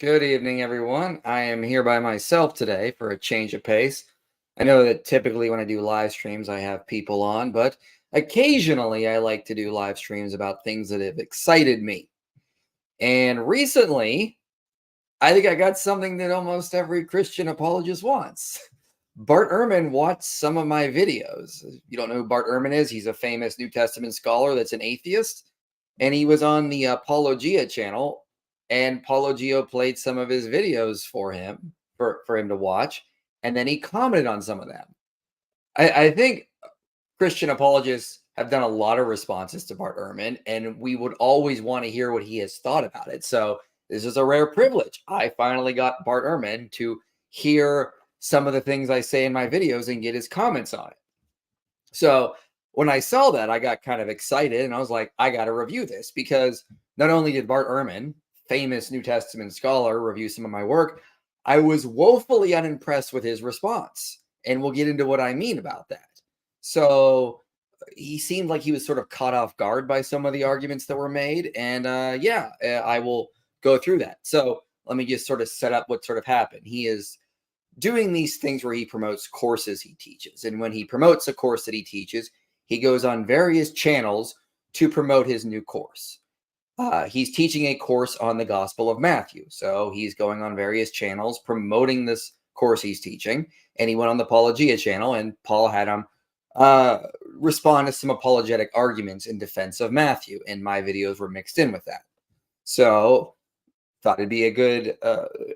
Good evening, everyone. I am here by myself today for a change of pace. I know that typically when I do live streams, I have people on, but occasionally I like to do live streams about things that have excited me. And recently, I think I got something that almost every Christian apologist wants. Bart Ehrman watched some of my videos. You don't know who Bart Ehrman is? He's a famous New Testament scholar that's an atheist. And he was on the Paulogia channel, and Paulogia played some of his videos for him for him to watch, and then he commented on some of them. I think Christian apologists have done a lot of responses to Bart Ehrman, and we would always want to hear what he has thought about it. So this is a rare privilege. I finally got Bart Ehrman to hear some of the things I say in my videos and get his comments on it. So when I saw that, I got kind of excited and I was like, I got to review this because not only did Bart Ehrman, famous New Testament scholar, review some of my work, I was woefully unimpressed with his response. And we'll get into what I mean about that. So he seemed like he was sort of caught off guard by some of the arguments that were made. And I will go through that. So let me just sort of set up what sort of happened. He is doing these things where he promotes courses he teaches. And when he promotes a course that he teaches, he goes on various channels to promote his new course. He's teaching a course on the Gospel of Matthew. So he's going on various channels promoting this course he's teaching. And he went on the Paulogia channel, and Paul had him respond to some apologetic arguments in defense of Matthew. And my videos were mixed in with that. So thought it'd be a good,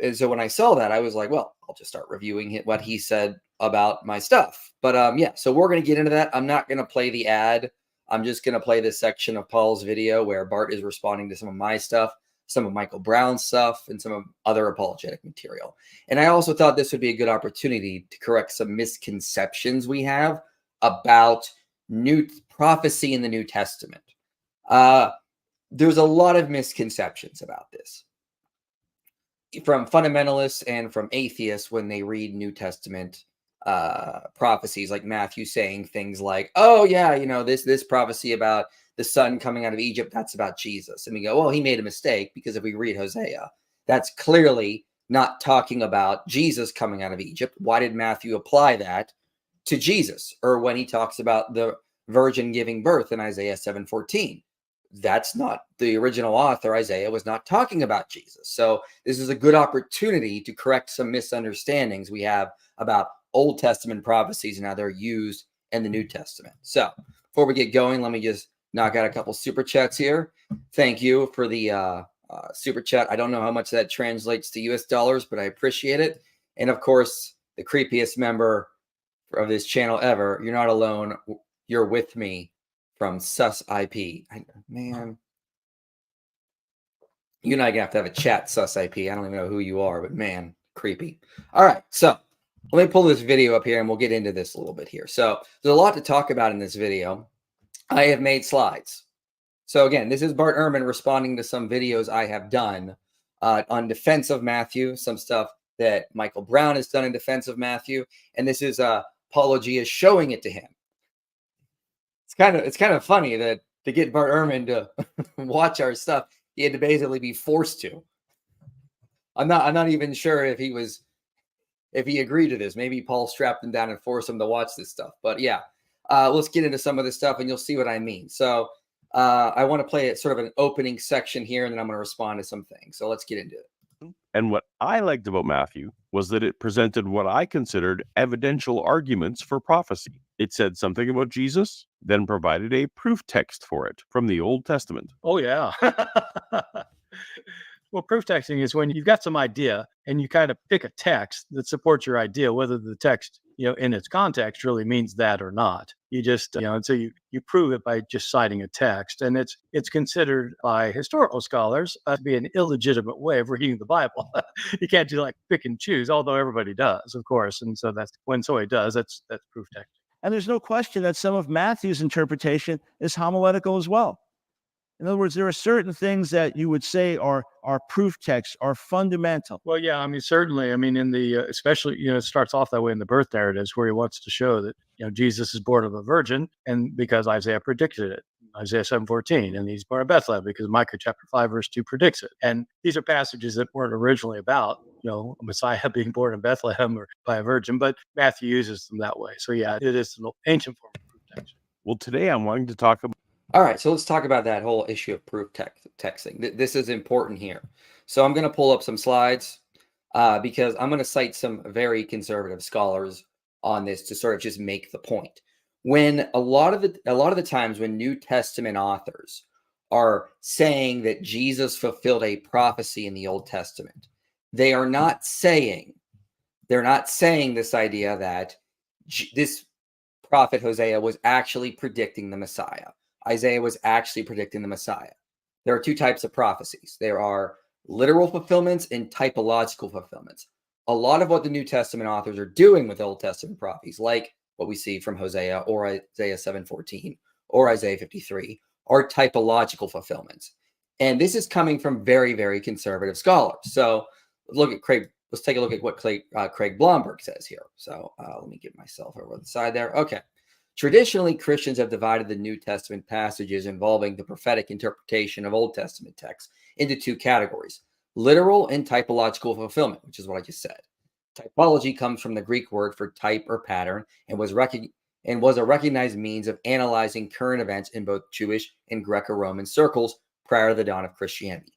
and so when I saw that, I was like, well, I'll just start reviewing what he said about my stuff. But yeah, so we're going to get into that. I'm not going to play the ad. I'm just going to play this section of Paul's video where Bart is responding to some of my stuff, some of Michael Brown's stuff, and some of other apologetic material. And I also thought this would be a good opportunity to correct some misconceptions we have about new prophecy in the New Testament. There's a lot of misconceptions about this from fundamentalists and from atheists when they read New Testament prophecies, like Matthew saying things like, oh yeah, you know, this prophecy about the son coming out of Egypt, that's about Jesus. And we go, well, he made a mistake, because if we read Hosea, that's clearly not talking about Jesus coming out of Egypt. Why did Matthew apply that to Jesus? Or when he talks about the virgin giving birth in Isaiah 7:14, that's not the original author. Isaiah was not talking about Jesus. So this is a good opportunity to correct some misunderstandings we have about Old Testament prophecies and how they're used in the New Testament. So before we get going, let me just knock out a couple super chats here. Thank you for the super chat. I don't know how much that translates to US dollars, but I appreciate it. And of course, the creepiest member of this channel ever, you're not alone. You're with me, from Sus IP. Man, you and I are gonna have to have a chat, Sus IP. I don't even know who you are, but man, creepy. All right, so let me pull this video up here and we'll get into this a little bit here. So there's a lot to talk about in this video. I have made slides. So again, this is Bart Ehrman responding to some videos I have done on defense of Matthew, some stuff that Michael Brown has done in defense of Matthew, and this is Paulogia showing it to him. It's kind of funny that to get Bart Ehrman to watch our stuff, he had to basically be forced to. I'm not even sure if he agreed to this. Maybe Paul strapped him down and forced him to watch this stuff. But yeah, let's get into some of this stuff and you'll see what I mean. So I want to play it sort of an opening section here, and then I'm going to respond to some things. So let's get into it. And what I liked about Matthew was that it presented what I considered evidential arguments for prophecy. It said something about Jesus, then provided a proof text for it from the Old Testament. Oh, yeah. Well, proof texting is when you've got some idea and you kind of pick a text that supports your idea, whether the text, in its context really means that or not. You just, and so you prove it by just citing a text. And it's considered by historical scholars to be an illegitimate way of reading the Bible. You can't do like pick and choose, although everybody does, of course. And so that's when somebody does, that's proof texting. And there's no question that some of Matthew's interpretation is homiletical as well. In other words, there are certain things that you would say are proof texts, are fundamental. Well, yeah, I mean, certainly. I mean, in the, especially, it starts off that way in the birth narratives where he wants to show that, Jesus is born of a virgin, and because Isaiah predicted it. Isaiah 7:14, and he's born in Bethlehem because Micah chapter 5 verse 2 predicts it. And these are passages that weren't originally about, Messiah being born in Bethlehem or by a virgin, but Matthew uses them that way. So yeah, it is an ancient form of proof text. Well, today I'm wanting to talk about. All right, so let's talk about that whole issue of proof texting. This is important here. So I'm going to pull up some slides because I'm going to cite some very conservative scholars on this to sort of just make the point. When a lot of the times when New Testament authors are saying that Jesus fulfilled a prophecy in the Old Testament, they're not saying this idea that this prophet Hosea was actually predicting the Messiah. Isaiah was actually predicting the Messiah. There are two types of prophecies. There are literal fulfillments and typological fulfillments. A lot of what the New Testament authors are doing with Old Testament prophecies, like what we see from Hosea or Isaiah 7:14 or Isaiah 53, are typological fulfillments. And this is coming from very, very conservative scholars. So let's take a look at what Craig Blomberg says here. So let me get myself over the side there. Okay. Traditionally, Christians have divided the New Testament passages involving the prophetic interpretation of Old Testament texts into two categories: literal and typological fulfillment, which is what I just said. Typology comes from the Greek word for type or pattern and was a recognized means of analyzing current events in both Jewish and Greco-Roman circles prior to the dawn of Christianity.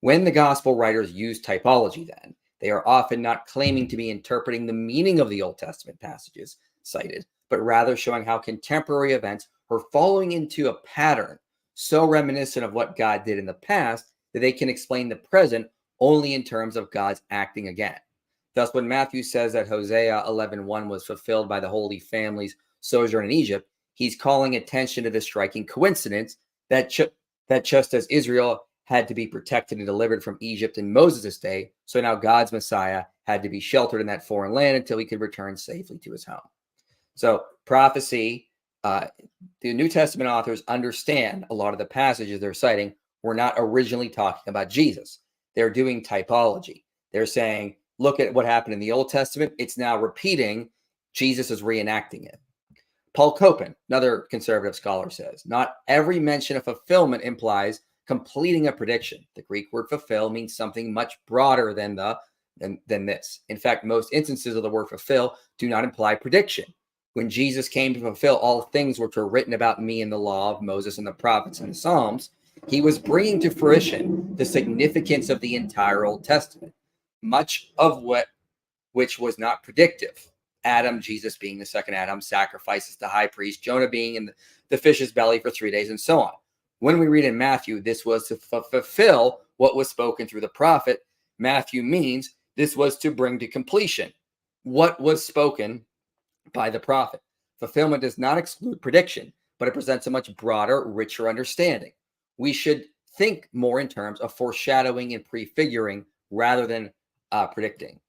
When the gospel writers use typology, then, they are often not claiming to be interpreting the meaning of the Old Testament passages cited, but rather showing how contemporary events are following into a pattern so reminiscent of what God did in the past that they can explain the present only in terms of God's acting again. Thus, when Matthew says that Hosea 11:1 was fulfilled by the Holy Family's sojourn in Egypt, he's calling attention to the striking coincidence that just as Israel had to be protected and delivered from Egypt in Moses' day, so now God's Messiah had to be sheltered in that foreign land until he could return safely to his home. So prophecy, the New Testament authors understand a lot of the passages they're citing were not originally talking about Jesus. They're doing typology. They're saying, look at what happened in the Old Testament. It's now repeating. Jesus is reenacting it. Paul Copan, another conservative scholar, says, not every mention of fulfillment implies completing a prediction. The Greek word fulfill means something much broader than this. In fact, most instances of the word fulfill do not imply prediction. When Jesus came to fulfill all things which were written about me in the law of Moses and the prophets and the Psalms, he was bringing to fruition the significance of the entire Old Testament, much of which was not predictive. Adam, Jesus being the second Adam, sacrifices the high priest, Jonah being in the fish's belly for 3 days, and so on. When we read in Matthew, this was to fulfill what was spoken through the prophet. Matthew means this was to bring to completion what was spoken by the prophet. Fulfillment does not exclude prediction, but it presents a much broader, richer understanding. We should think more in terms of foreshadowing and prefiguring rather than predicting.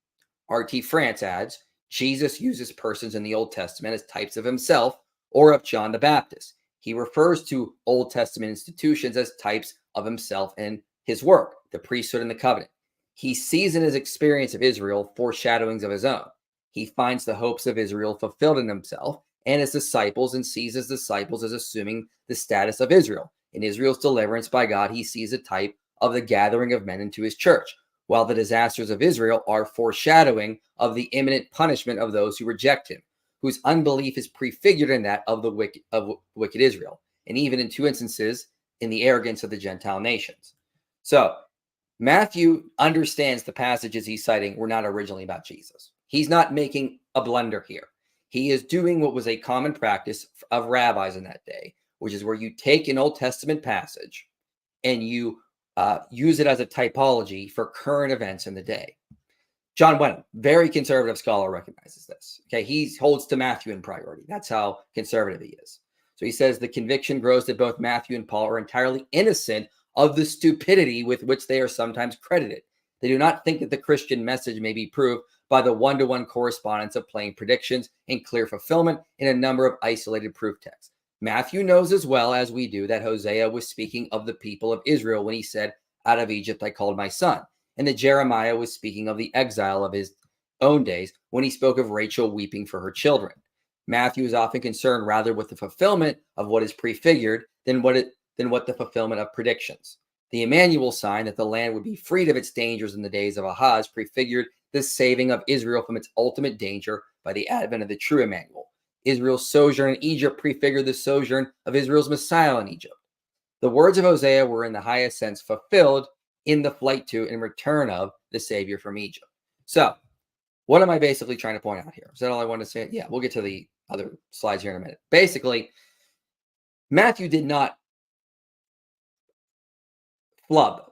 R.T. France adds, Jesus uses persons in the Old Testament as types of himself or of John the Baptist. He refers to Old Testament institutions as types of himself and his work, the priesthood and the covenant. He sees in his experience of Israel foreshadowings of his own. He finds the hopes of Israel fulfilled in himself and his disciples, and sees his disciples as assuming the status of Israel. In Israel's deliverance by God, he sees a type of the gathering of men into his church, while the disasters of Israel are foreshadowing of the imminent punishment of those who reject him, whose unbelief is prefigured in that of the wicked Israel, and even in two instances, in the arrogance of the Gentile nations. So Matthew understands the passages he's citing were not originally about Jesus. He's not making a blunder here. He is doing what was a common practice of rabbis in that day, which is where you take an Old Testament passage and you use it as a typology for current events in the day. John Wenham, very conservative scholar, recognizes this. Okay, he holds to Matthew in priority. That's how conservative he is. So he says the conviction grows that both Matthew and Paul are entirely innocent of the stupidity with which they are sometimes credited. They do not think that the Christian message may be proved by the one-to-one correspondence of plain predictions and clear fulfillment in a number of isolated proof texts. Matthew knows as well as we do that Hosea was speaking of the people of Israel when he said, out of Egypt I called my son, and that Jeremiah was speaking of the exile of his own days when he spoke of Rachel weeping for her children. Matthew is often concerned rather with the fulfillment of what is prefigured than what the fulfillment of predictions. The Emmanuel sign that the land would be freed of its dangers in the days of Ahaz prefigured the saving of Israel from its ultimate danger by the advent of the true Emmanuel. Israel's sojourn in Egypt prefigured the sojourn of Israel's Messiah in Egypt. The words of Hosea were in the highest sense fulfilled in the flight to and return of the Savior from Egypt. So, what am I basically trying to point out here? Is that all I want to say? Yeah, we'll get to the other slides here in a minute. Basically, Matthew did not flub.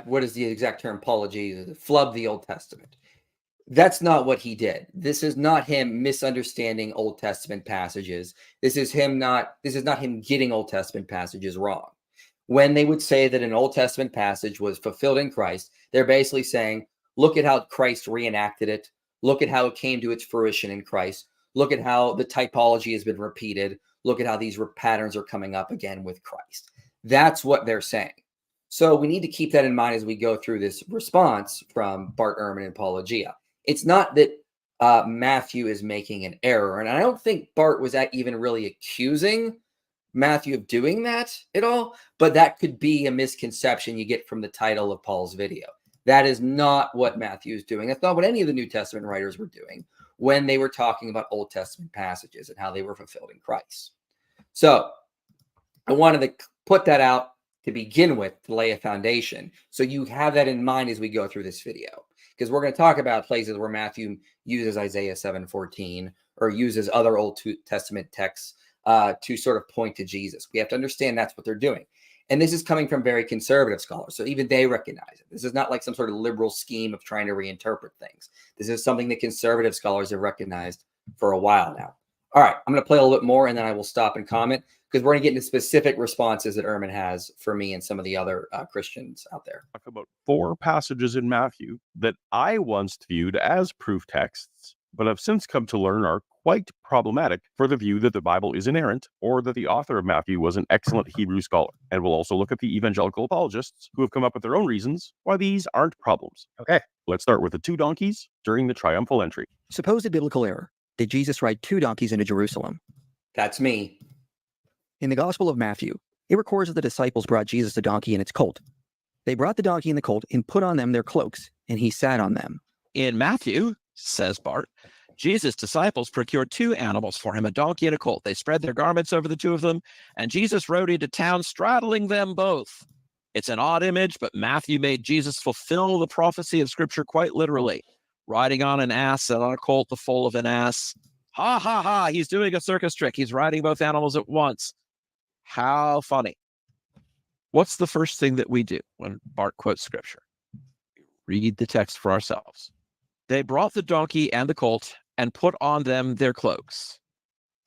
What is the exact term? Paulogia, flub the Old Testament. That's not what he did. This is not him misunderstanding Old Testament passages. This is not him getting Old Testament passages wrong. When they would say that an Old Testament passage was fulfilled in Christ, they're basically saying, look at how Christ reenacted it. Look at how it came to its fruition in Christ. Look at how the typology has been repeated. Look at how these patterns are coming up again with Christ. That's what they're saying. So we need to keep that in mind as we go through this response from Bart Ehrman and Paulogia. It's not that Matthew is making an error. And I don't think Bart was even really accusing Matthew of doing that at all. But that could be a misconception you get from the title of Paul's video. That is not what Matthew is doing. That's not what any of the New Testament writers were doing when they were talking about Old Testament passages and how they were fulfilled in Christ. So I wanted to put that out to begin with, to lay a foundation. So you have that in mind as we go through this video, because we're going to talk about places where Matthew uses Isaiah 7:14 or uses other Old Testament texts to sort of point to Jesus. We have to understand that's what they're doing. And this is coming from very conservative scholars. So even they recognize it. This is not like some sort of liberal scheme of trying to reinterpret things. This is something that conservative scholars have recognized for a while now. All right, I'm going to play a little bit more and then I will stop and comment, because we're going to get into specific responses that Ehrman has for me and some of the other Christians out there. Talk about 4 passages in Matthew that I once viewed as proof texts, but have since come to learn are quite problematic for the view that the Bible is inerrant or that the author of Matthew was an excellent Hebrew scholar. And we'll also look at the evangelical apologists who have come up with their own reasons why these aren't problems. Okay. Let's start with the 2 donkeys during the triumphal entry. Supposed biblical error. Did Jesus ride 2 donkeys into Jerusalem? That's me. In the Gospel of Matthew, it records that the disciples brought Jesus a donkey and its colt. They brought the donkey and the colt and put on them their cloaks, and he sat on them. In Matthew, says Bart, Jesus' disciples procured 2 animals for him, a donkey and a colt. They spread their garments over the 2 of them, and Jesus rode into town straddling them both. It's an odd image, but Matthew made Jesus fulfill the prophecy of Scripture quite literally. Riding on an ass and on a colt, the foal of an ass. Ha, ha, ha, he's doing a circus trick. He's riding both animals at once. How funny. What's the first thing that we do when Bart quotes Scripture? Read the text for ourselves. They brought the donkey and the colt and put on them their cloaks,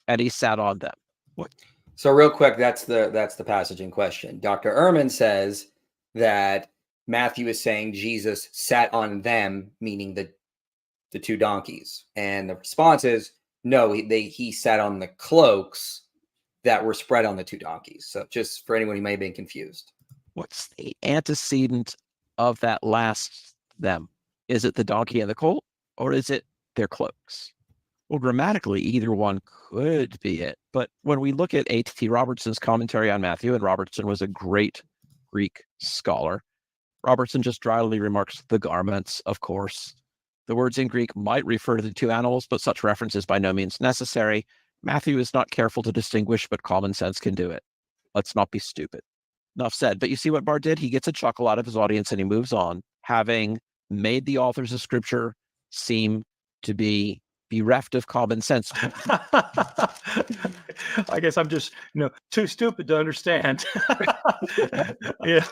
and he sat on them. What? So real quick, that's the passage in question. Dr. Ehrman says that Matthew is saying Jesus sat on them, meaning the 2 donkeys. And the response is, no, he sat on the cloaks that were spread on the 2 donkeys. So just for anyone who may have been confused. What's the antecedent of that last them? Is it the donkey and the colt, or is it their cloaks? Well, grammatically, either one could be it. But when we look at A.T. Robertson's commentary on Matthew, and Robertson was a great Greek scholar, Robertson just dryly remarks the garments, of course. The words in Greek might refer to the 2 animals, but such reference is by no means necessary. Matthew is not careful to distinguish, but common sense can do it. Let's not be stupid. Enough said. But you see what Bart did? He gets a chuckle out of his audience and he moves on, having made the authors of Scripture seem to be bereft of common sense. I guess I'm just, too stupid to understand. Yeah,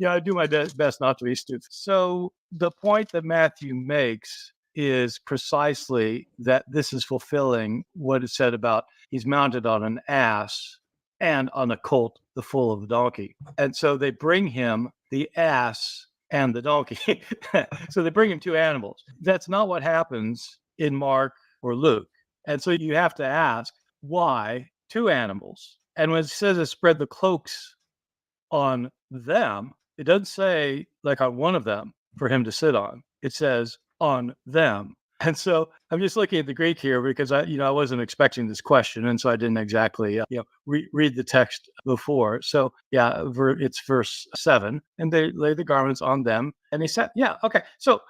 I do my best not to be stupid. So the point that Matthew makes is precisely that this is fulfilling what is said about he's mounted on an ass and on a colt, the foal of the donkey. And so they bring him the ass and the donkey. So they bring him 2 animals. That's not what happens in Mark or Luke. And so you have to ask, why 2 animals? And when it says it spread the cloaks on them, it doesn't say like on one of them for him to sit on. It says on them. And so I'm just looking at the Greek here because I wasn't expecting this question, and so I didn't exactly read the text before. So yeah, it's verse 7, and they lay the garments on them, and he said, yeah, okay. So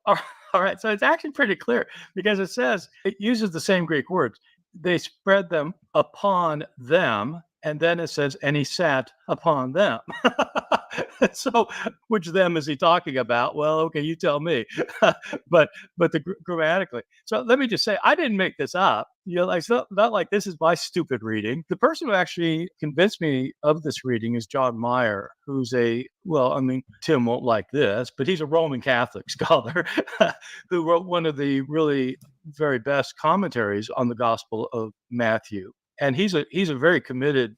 all right, so it's actually pretty clear because it says it uses the same Greek words. They spread them upon them, and then it says, and he sat upon them. So, which them is he talking about? Well, okay, you tell me. but grammatically. So let me just say, I didn't make this up. It's not like this is my stupid reading. The person who actually convinced me of this reading is John Meyer, who's Tim won't like this, but he's a Roman Catholic scholar who wrote one of the really very best commentaries on the Gospel of Matthew. And he was a very committed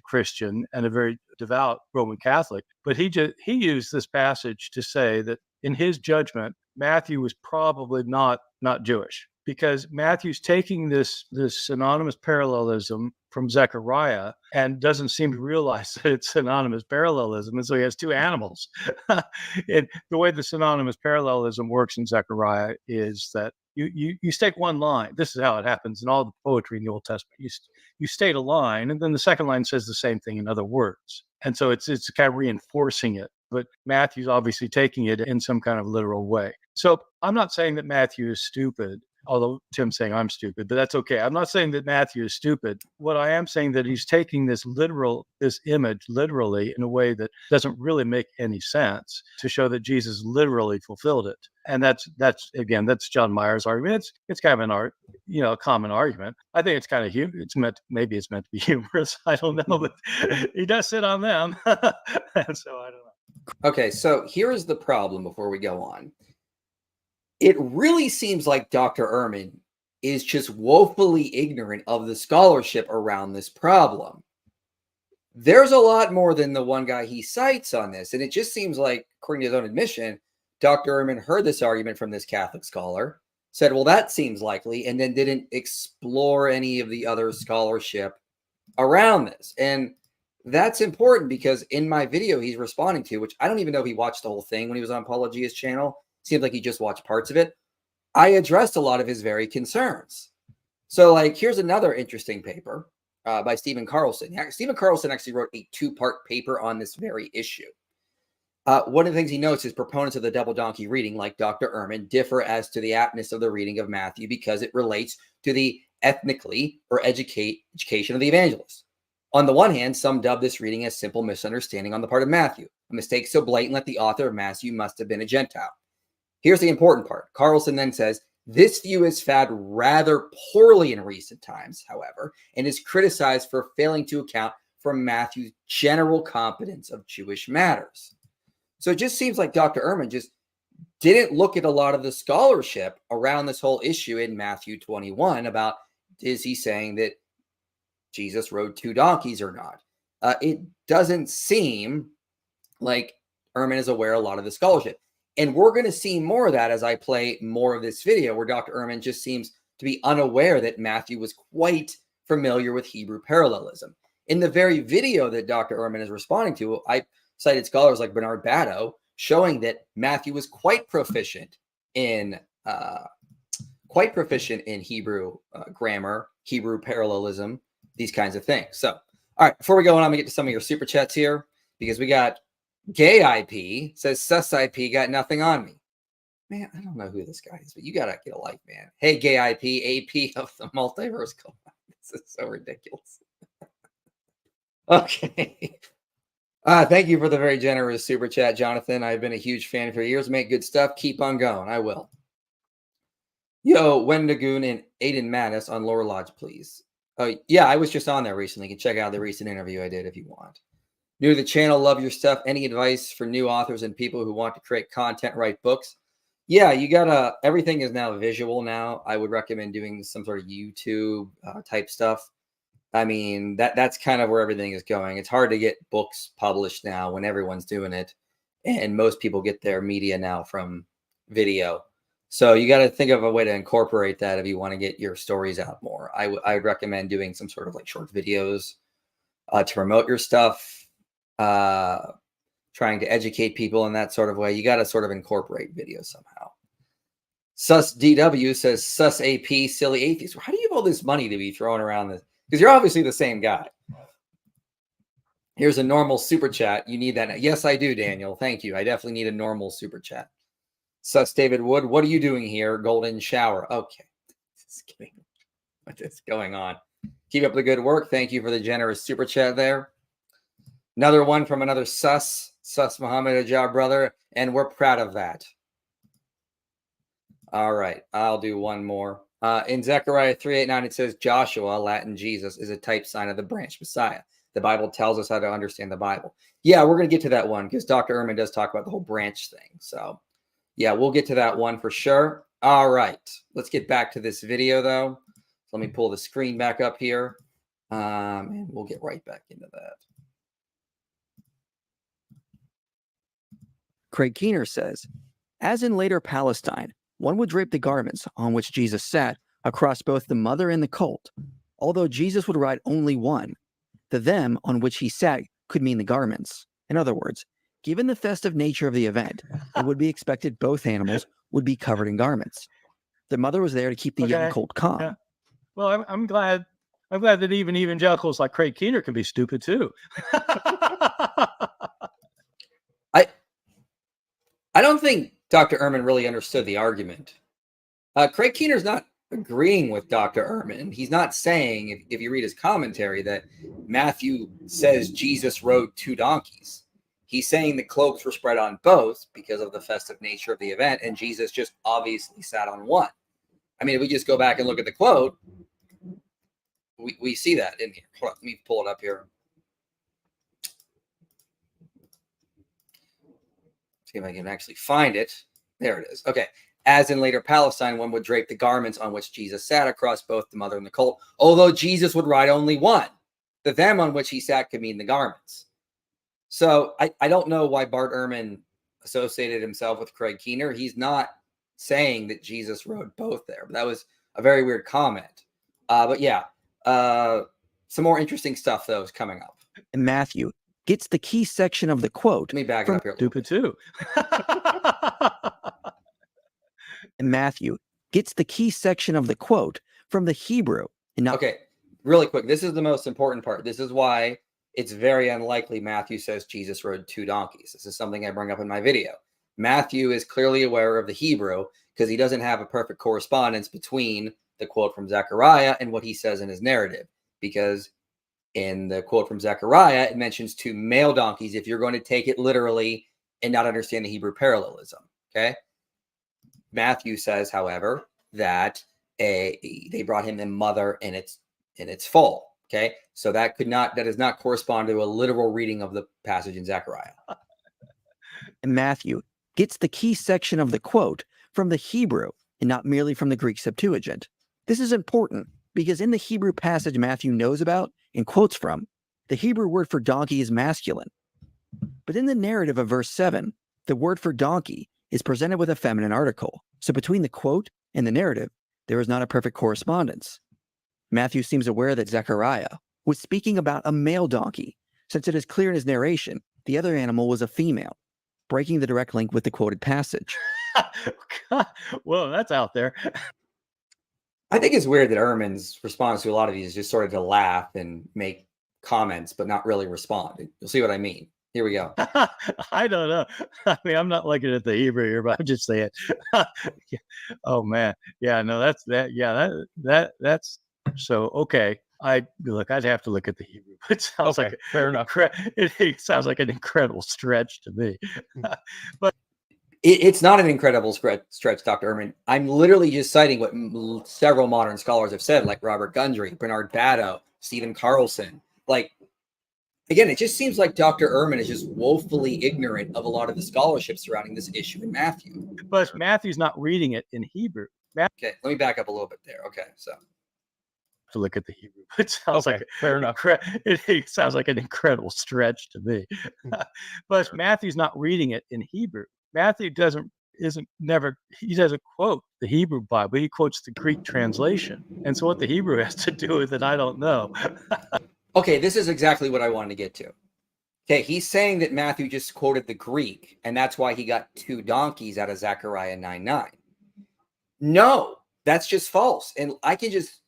Christian and a very devout Roman Catholic. But he used this passage to say that in his judgment, Matthew was probably not Jewish, because Matthew's taking this synonymous parallelism from Zechariah and doesn't seem to realize that it's synonymous parallelism. And so he has two animals. And the way the synonymous parallelism works in Zechariah is that you state one line. This is how it happens in all the poetry in the Old Testament. You state a line, and then the second line says the same thing in other words. And so it's kind of reinforcing it. But Matthew's obviously taking it in some kind of literal way. So I'm not saying that Matthew is stupid, although Tim's saying I'm stupid, but that's okay. I'm not saying that Matthew is stupid. What I am saying that he's taking this image literally in a way that doesn't really make any sense to show that Jesus literally fulfilled it. And that's John Meyer's argument. It's kind of a common argument. I think it's kind of maybe it's meant to be humorous. I don't know, but he does sit on them. And so I don't know. Okay, so here is the problem before we go on. It really seems like Dr. Ehrman is just woefully ignorant of the scholarship around this problem. There's a lot more than the one guy he cites on this, and it just seems like, according to his own admission, Dr. Ehrman heard this argument from this Catholic scholar, said, well, that seems likely, and then didn't explore any of the other scholarship around this. And that's important because in my video he's responding to, which I don't even know if he watched the whole thing when he was on Paulogia's channel. Seems like he just watched parts of it. I addressed a lot of his very concerns. So here's another interesting paper by Stephen Carlson. Stephen Carlson actually wrote a 2-part paper on this very issue. One of the things he notes is proponents of the double donkey reading, like Dr. Ehrman, differ as to the aptness of the reading of Matthew because it relates to the ethnically or education of the evangelist. On the one hand, some dub this reading as simple misunderstanding on the part of Matthew, a mistake so blatant that the author of Matthew must have been a Gentile. Here's the important part. Carlson then says, this view has fared rather poorly in recent times, however, and is criticized for failing to account for Matthew's general competence of Jewish matters. So it just seems like Dr. Ehrman just didn't look at a lot of the scholarship around this whole issue in Matthew 21 about, is he saying that Jesus rode 2 donkeys or not? It doesn't seem like Ehrman is aware of a lot of the scholarship. And we're going to see more of that as I play more of this video, where Dr. Ehrman just seems to be unaware that Matthew was quite familiar with Hebrew parallelism. In the very video that Dr. Ehrman is responding to, I cited scholars like Bernard Batto showing that Matthew was quite proficient in Hebrew grammar, Hebrew parallelism, these kinds of things. So, all right, before we go on, I'm going to get to some of your super chats here, because we got Gay IP says, Sus IP got nothing on me. Man, I don't know who this guy is, but you got to get a life, man. Hey, Gay IP, AP of the multiverse. This is so ridiculous. Okay. Thank you for the very generous super chat, Jonathan. I've been a huge fan for years. Make good stuff. Keep on going. I will. Yo, Wendigoon and Aiden Mattis on Lower Lodge, please. Oh, yeah, I was just on there recently. You can check out the recent interview I did if you want. New to the channel, love your stuff. Any advice for new authors and people who want to create content, write books? Yeah, you gotta, everything is now visual now. I would recommend doing some sort of YouTube type stuff. I mean, that's kind of where everything is going. It's hard to get books published now when everyone's doing it. And most people get their media now from video. So you got to think of a way to incorporate that if you want to get your stories out more. I would recommend doing some sort of short videos to promote your stuff. Trying to educate people in that sort of way. You got to sort of incorporate video somehow. Sus DW says, sus AP, silly atheist. How do you have all this money to be throwing around this? Because you're obviously the same guy. Here's a normal super chat. You need that. Yes, I do, Daniel. Thank you. I definitely need a normal super chat. Sus David Wood, what are you doing here? Golden shower. Okay. Just kidding. What is going on? Keep up the good work. Thank you for the generous super chat there. Another one from another Sus Muhammad Ajab brother, and we're proud of that. All right, I'll do one more. In Zechariah 3:8-9, it says Joshua, Latin Jesus, is a type sign of the branch Messiah. The Bible tells us how to understand the Bible. Yeah, we're going to get to that one because Dr. Ehrman does talk about the whole branch thing. So, yeah, we'll get to that one for sure. All right, let's get back to this video, though. Let me pull the screen back up here, and we'll get right back into that. Craig Keener says, as in later Palestine, one would drape the garments on which Jesus sat across both the mother and the colt. Although Jesus would ride only one, the them on which he sat could mean the garments. In other words, given the festive nature of the event, it would be expected both animals would be covered in garments. The mother was there to keep the young colt calm. Yeah. Well, I'm glad that even evangelicals like Craig Keener can be stupid too. I don't think Dr. Ehrman really understood the argument. Craig Keener's not agreeing with Dr. Ehrman. He's not saying, if you read his commentary, that Matthew says Jesus rode two donkeys. He's saying the cloaks were spread on both because of the festive nature of the event, and Jesus just obviously sat on one. I mean, if we just go back and look at the quote, we see that in here. Hold on, let me pull it up here. See if I can actually find it. There it is. Okay. As in later Palestine, one would drape the garments on which Jesus sat across both the mother and the colt, although Jesus would ride only one. The them on which he sat could mean the garments. So I don't know why Bart Ehrman associated himself with Craig Keener. He's not saying that Jesus rode both there. But that was a very weird comment. But yeah, some more interesting stuff, though, is coming up. And Matthew gets the key section of the quote. Let me back it up here. Stupid too. And Matthew gets the key section of the quote from the Hebrew. And not okay, really quick. This is the most important part. This is why it's very unlikely Matthew says Jesus rode two donkeys. This is something I bring up in my video. Matthew is clearly aware of the Hebrew because he doesn't have a perfect correspondence between the quote from Zechariah and what he says in his narrative. Because in the quote from Zechariah, it mentions two male donkeys if you're going to take it literally and not understand the Hebrew parallelism. Okay. Matthew says, however, that they brought him the mother in its foal. Okay. So that does not correspond to a literal reading of the passage in Zechariah. And Matthew gets the key section of the quote from the Hebrew and not merely from the Greek Septuagint. This is important because in the Hebrew passage Matthew knows about and quotes from, the Hebrew word for donkey is masculine. But in the narrative of verse 7, the word for donkey is presented with a feminine article. So between the quote and the narrative, there is not a perfect correspondence. Matthew seems aware that Zechariah was speaking about a male donkey, since it is clear in his narration the other animal was a female, breaking the direct link with the quoted passage. Well, that's out there. I think it's weird that Ehrman's response to a lot of these is just sort of to laugh and make comments, but not really respond. You'll see what I mean. Here we go. I don't know. I mean, I'm not looking at the Hebrew here, but I'm just saying. Oh man, yeah, no, that's that. Yeah, that's so okay. I'd have to look at the Hebrew. It sounds like fair enough. It sounds like an incredible stretch to me. But it's not an incredible stretch, Dr. Ehrman. I'm literally just citing what several modern scholars have said, like Robert Gundry, Bernard Batto, Stephen Carlson. Like, again, it just seems like Dr. Ehrman is just woefully ignorant of a lot of the scholarship surrounding this issue in Matthew. But Matthew's not reading it in Hebrew. Okay, let me back up a little bit there. Okay, so to look at the Hebrew. It sounds like fair enough. It sounds like an incredible stretch to me. But Matthew's not reading it in Hebrew. Matthew he doesn't quote the Hebrew Bible. He quotes the Greek translation. And so what the Hebrew has to do with it, I don't know. Okay, this is exactly what I wanted to get to. Okay, he's saying that Matthew just quoted the Greek, and that's why he got two donkeys out of Zechariah 9:9. No, that's just false. And I can just,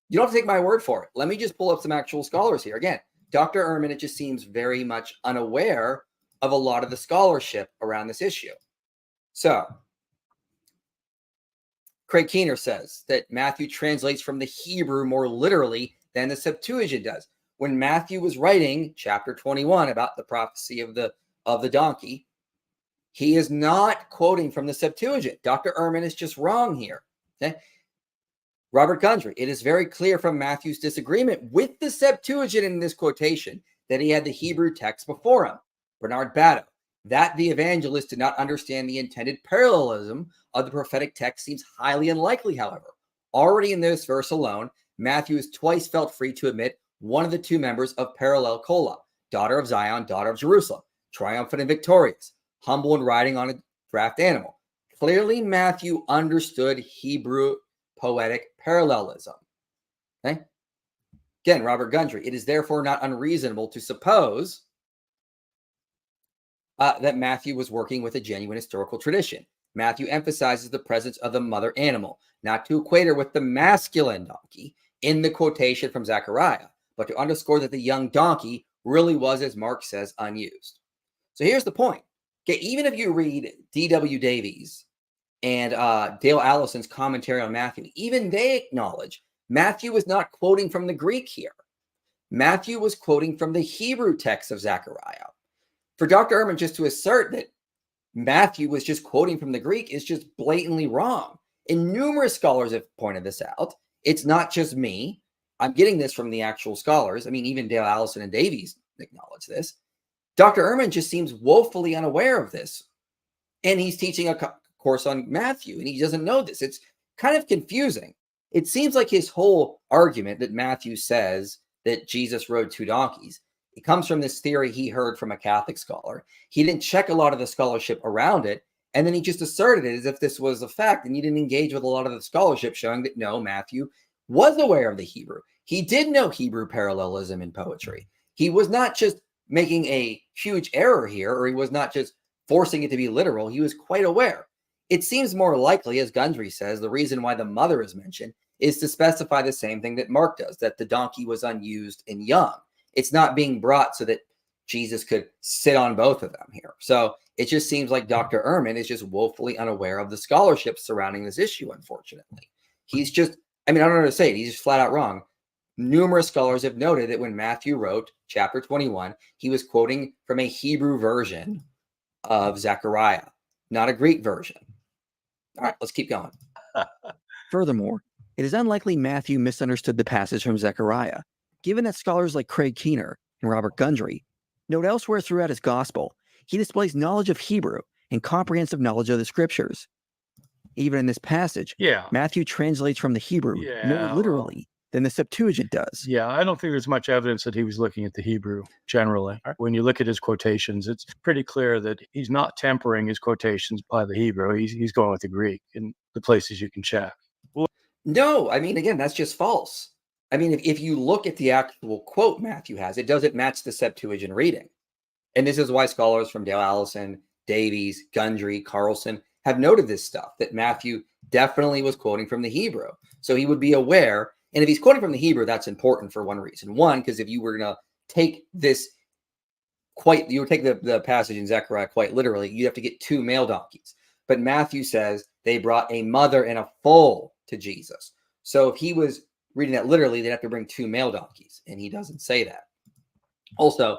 you don't have to take my word for it. Let me just pull up some actual scholars here. Again, Dr. Ehrman, it just seems very much unaware of a lot of the scholarship around this issue. So, Craig Keener says that Matthew translates from the Hebrew more literally than the Septuagint does. When Matthew was writing chapter 21 about the prophecy of the donkey, he is not quoting from the Septuagint. Dr. Ehrman is just wrong here. Okay? Robert Gundry, it is very clear from Matthew's disagreement with the Septuagint in this quotation that he had the Hebrew text before him. Bernard Batto, that the evangelist did not understand the intended parallelism of the prophetic text seems highly unlikely, however. Already in this verse alone, Matthew has twice felt free to admit one of the two members of parallel Kola, daughter of Zion, daughter of Jerusalem, triumphant and victorious, humble and riding on a draft animal. Clearly, Matthew understood Hebrew poetic parallelism. Okay? Again, Robert Gundry, it is therefore not unreasonable to suppose that Matthew was working with a genuine historical tradition. Matthew emphasizes the presence of the mother animal, not to equate her with the masculine donkey in the quotation from Zechariah, but to underscore that the young donkey really was, as Mark says, unused. So here's the point. Okay, even if you read D.W. Davies and Dale Allison's commentary on Matthew, even they acknowledge Matthew was not quoting from the Greek here. Matthew was quoting from the Hebrew text of Zechariah. For Dr. Ehrman just to assert that Matthew was just quoting from the Greek is just blatantly wrong. And numerous scholars have pointed this out. It's not just me. I'm getting this from the actual scholars. I mean, even Dale Allison and Davies acknowledge this. Dr. Ehrman just seems woefully unaware of this. And he's teaching a course on Matthew, and he doesn't know this. It's kind of confusing. It seems like his whole argument that Matthew says that Jesus rode two donkeys, it comes from this theory he heard from a Catholic scholar. He didn't check a lot of the scholarship around it, and then he just asserted it as if this was a fact, and he didn't engage with a lot of the scholarship showing that no, Matthew was aware of the Hebrew. He did know Hebrew parallelism in poetry. He was not just making a huge error here, or he was not just forcing it to be literal. He was quite aware. It seems more likely, as Gundry says, the reason why the mother is mentioned is to specify the same thing that Mark does, that the donkey was unused and young. It's not being brought so that Jesus could sit on both of them here. So it just seems like Dr. Ehrman is just woefully unaware of the scholarship surrounding this issue, unfortunately. He's just, I mean, I don't know how to say it. He's just flat out wrong. Numerous scholars have noted that when Matthew wrote chapter 21, he was quoting from a Hebrew version of Zechariah, not a Greek version. All right, let's keep going. Furthermore, it is unlikely Matthew misunderstood the passage from Zechariah, given that scholars like Craig Keener and Robert Gundry note elsewhere throughout his gospel, he displays knowledge of Hebrew and comprehensive knowledge of the scriptures. Even in this passage, Matthew translates from the Hebrew more literally than the Septuagint does. Yeah, I don't think there's much evidence that he was looking at the Hebrew generally. When you look at his quotations, it's pretty clear that he's not tempering his quotations by the Hebrew. He's going with the Greek in the places you can check. No, I mean, again, that's just false. I mean, if you look at the actual quote Matthew has, it doesn't match the Septuagint reading. And this is why scholars from Dale Allison, Davies, Gundry, Carlson have noted this stuff, that Matthew definitely was quoting from the Hebrew. So he would be aware. And if he's quoting from the Hebrew, that's important for one reason. One, because if you were going to take this you would take the passage in Zechariah quite literally, you'd have to get two male donkeys. But Matthew says they brought a mother and a foal to Jesus. So if he was reading that literally, they'd have to bring two male donkeys. And he doesn't say that. Also,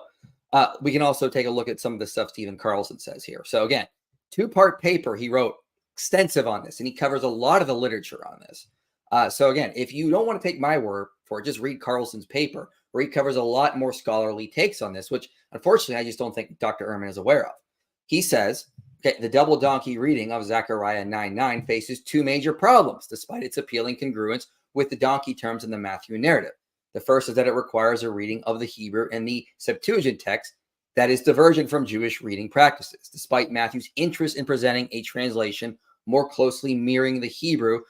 we can also take a look at some of the stuff Stephen Carlson says here. So again, two-part paper he wrote extensive on this, and he covers a lot of the literature on this. So again, if you don't want to take my word for it, just read Carlson's paper, where he covers a lot more scholarly takes on this, which unfortunately I just don't think Dr. Ehrman is aware of. He says, okay, the double donkey reading of Zechariah 9:9 faces two major problems, despite its appealing congruence with the donkey terms in the Matthew narrative. The first is that it requires a reading of the Hebrew and the Septuagint text that is divergent from Jewish reading practices, despite Matthew's interest in presenting a translation more closely mirroring the Hebrew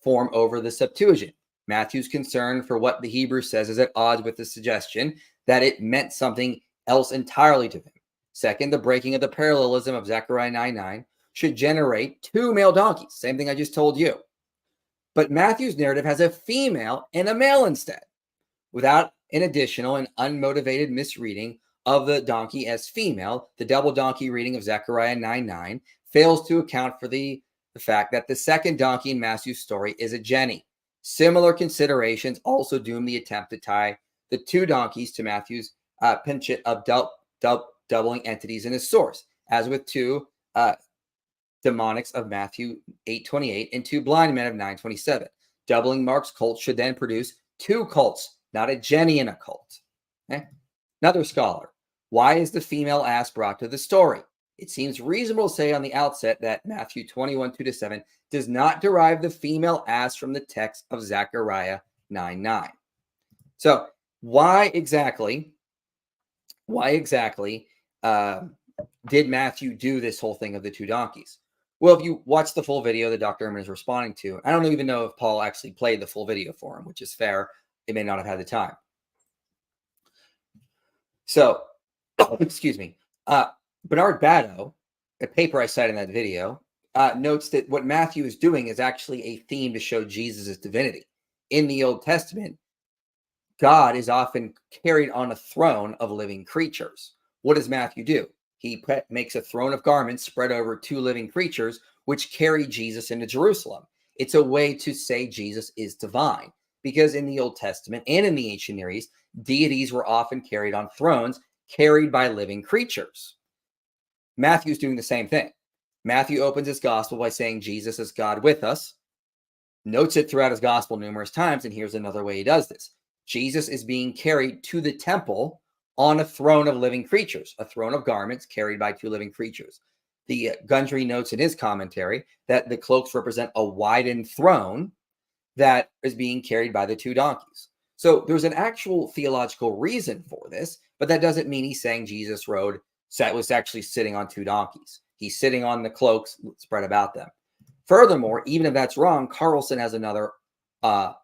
form over the Septuagint. Matthew's concern for what the Hebrew says is at odds with the suggestion that it meant something else entirely to him. Second, the breaking of the parallelism of Zechariah 9:9 should generate two male donkeys. Same thing I just told you. but Matthew's narrative has a female and a male instead, without an additional and unmotivated misreading of the donkey as female. The double donkey reading of Zechariah 9:9 fails to account for the fact that the second donkey in Matthew's story is a Jenny. Similar considerations also doom the attempt to tie the two donkeys to Matthew's penchant of doubling entities in his source, as with two demonics of Matthew 8:28 and two blind men of 9:27. Doubling Mark's cult should then produce two cults, not a Jenny in a cult. Okay? Another scholar, why is the female ass brought to the story? It seems reasonable to say on the outset that Matthew 21:2-7 does not derive the female ass from the text of Zechariah 9:9. So why exactly did Matthew do this whole thing of the two donkeys? Well, if you watch the full video that Dr. Ehrman is responding to, I don't even know if Paul actually played the full video for him, which is fair. It may not have had the time. So, excuse me. Bernard Batto, a paper I cited in that video, notes that what Matthew is doing is actually a theme to show Jesus' divinity. In the Old Testament, God is often carried on a throne of living creatures. What does Matthew do? He makes a throne of garments spread over two living creatures, which carry Jesus into Jerusalem. It's a way to say Jesus is divine, because in the Old Testament and in the ancient Near East, deities were often carried on thrones carried by living creatures. Matthew's doing the same thing. Matthew opens his gospel by saying Jesus is God with us, notes it throughout his gospel numerous times, and here's another way he does this. Jesus is being carried to the temple on a throne of living creatures, a throne of garments carried by two living creatures. The Gundry notes in his commentary that the cloaks represent a widened throne that is being carried by the two donkeys. So there's an actual theological reason for this, but that doesn't mean he's saying Jesus was actually sitting on two donkeys. He's sitting on the cloaks spread about them. Furthermore, even if that's wrong, Carlson has another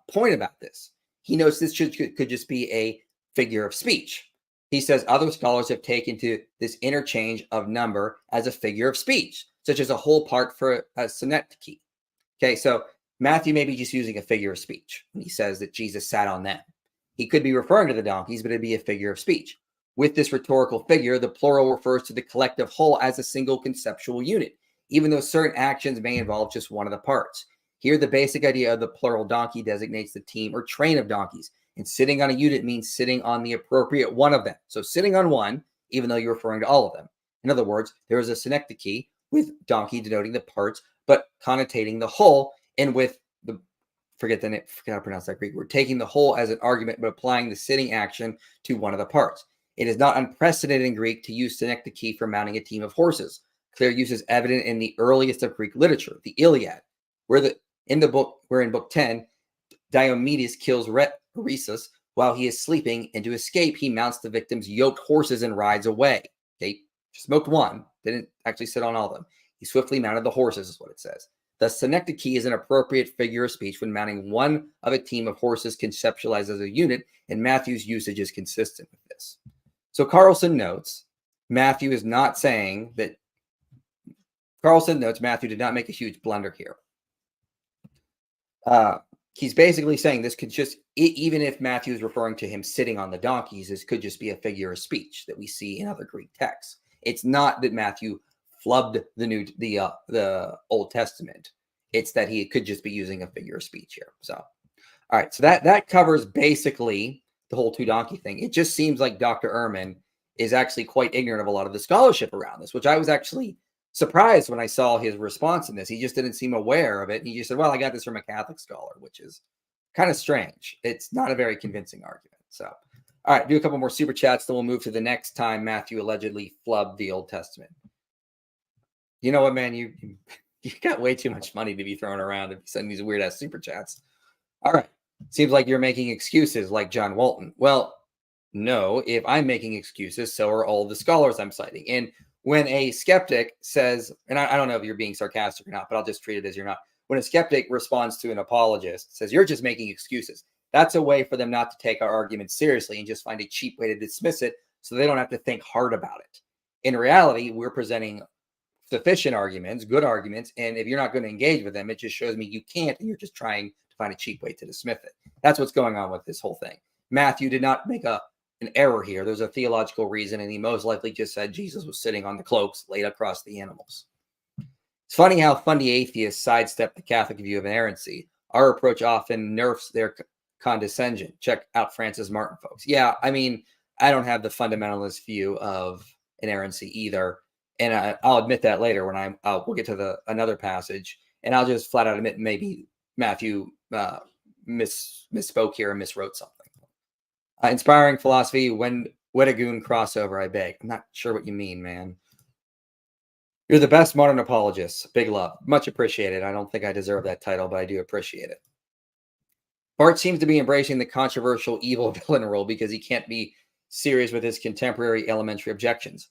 point about this. He notes this could just be a figure of speech. He says other scholars have taken to this interchange of number as a figure of speech, such as a whole part for a synecdoche. Okay, so Matthew may be just using a figure of speech when he says that Jesus sat on them. He could be referring to the donkeys, but it'd be a figure of speech. With this rhetorical figure, the plural refers to the collective whole as a single conceptual unit, even though certain actions may involve just one of the parts. Here, the basic idea of the plural donkey designates the team or train of donkeys, and sitting on a unit means sitting on the appropriate one of them. So sitting on one, even though you're referring to all of them. In other words, there is a synecdoche with donkey denoting the parts, but connotating the whole, and with the, forget how to pronounce that Greek word, taking the whole as an argument, but applying the sitting action to one of the parts. It is not unprecedented in Greek to use synecdoche for mounting a team of horses. Clear use is evident in the earliest of Greek literature, the Iliad, where in book 10, Diomedes kills Rhesus while he is sleeping, and to escape, he mounts the victim's yoked horses and rides away. Okay, smoked one, didn't actually sit on all of them. He swiftly mounted the horses, is what it says. The synecdoche is an appropriate figure of speech when mounting one of a team of horses conceptualized as a unit, and Matthew's usage is consistent with this. So Carlson notes Matthew did not make a huge blunder here. He's basically saying this could just, even if Matthew is referring to him sitting on the donkeys, this could just be a figure of speech that we see in other Greek texts. It's not that Matthew flubbed the Old Testament. It's that he could just be using a figure of speech here. So, all right. So that covers basically the whole two donkey thing. It just seems like Dr. Ehrman is actually quite ignorant of a lot of the scholarship around this, which I was actually surprised when I saw his response in this. He just didn't seem aware of it. He just said, well, I got this from a Catholic scholar, which is kind of strange. It's not a very convincing argument. So, all right, do a couple more super chats, then we'll move to the next time Matthew allegedly flubbed the Old Testament. You know what, man? You got way too much money to be thrown around if you send these weird-ass super chats. All right. Seems like you're making excuses like John Walton. Well, no, if I'm making excuses, so are all the scholars I'm citing. And when a skeptic says, and I don't know if you're being sarcastic or not, but I'll just treat it as you're not. When a skeptic responds to an apologist, says, you're just making excuses, that's a way for them not to take our argument seriously and just find a cheap way to dismiss it so they don't have to think hard about it. In reality, we're presenting sufficient arguments, good arguments, and if you're not going to engage with them, it just shows me you can't, and you're just trying to find a cheap way to dismiss it. That's what's going on with this whole thing. Matthew did not make an error here. There's a theological reason, and he most likely just said Jesus was sitting on the cloaks laid across the animals. It's funny how funny atheists sidestep the Catholic view of inerrancy. Our approach often nerfs their condescension. Check out Francis Martin, folks. Yeah, I mean, I don't have the fundamentalist view of inerrancy either, and I'll admit that later when we'll get to another passage, and I'll just flat out admit maybe Matthew misspoke here and miswrote something. Inspiring philosophy, when Weddigoon crossover, I beg. I'm not sure what you mean, man. You're the best modern apologist. Big love. Much appreciated. I don't think I deserve that title, but I do appreciate it. Bart seems to be embracing the controversial evil villain role because he can't be serious with his contemporary elementary objections.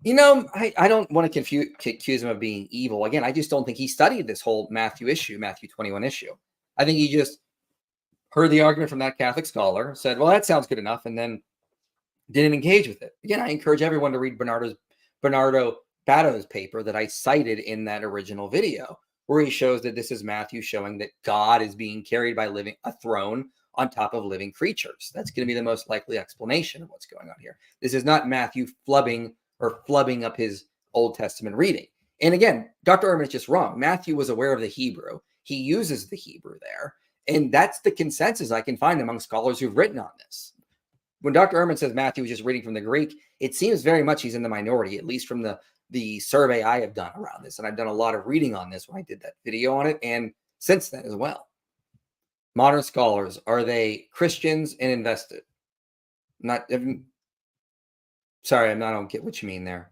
You know, I don't want to accuse him of being evil. Again, I just don't think he studied this whole Matthew 21 issue. I think he just heard the argument from that Catholic scholar, said, well, that sounds good enough, and then didn't engage with it. Again, I encourage everyone to read Bernardo Batto's paper that I cited in that original video, where he shows that this is Matthew showing that God is being carried by a throne on top of living creatures. That's going to be the most likely explanation of what's going on here. This is not Matthew flubbing up his Old Testament reading. And again, Dr. Ehrman is just wrong. Matthew was aware of the Hebrew. He uses the Hebrew there. And that's the consensus I can find among scholars who've written on this. When Dr. Ehrman says Matthew was just reading from the Greek, it seems very much he's in the minority, at least from the survey I have done around this. And I've done a lot of reading on this when I did that video on it, and since then as well. Modern scholars, are they Christians and invested? Sorry, I don't get what you mean there.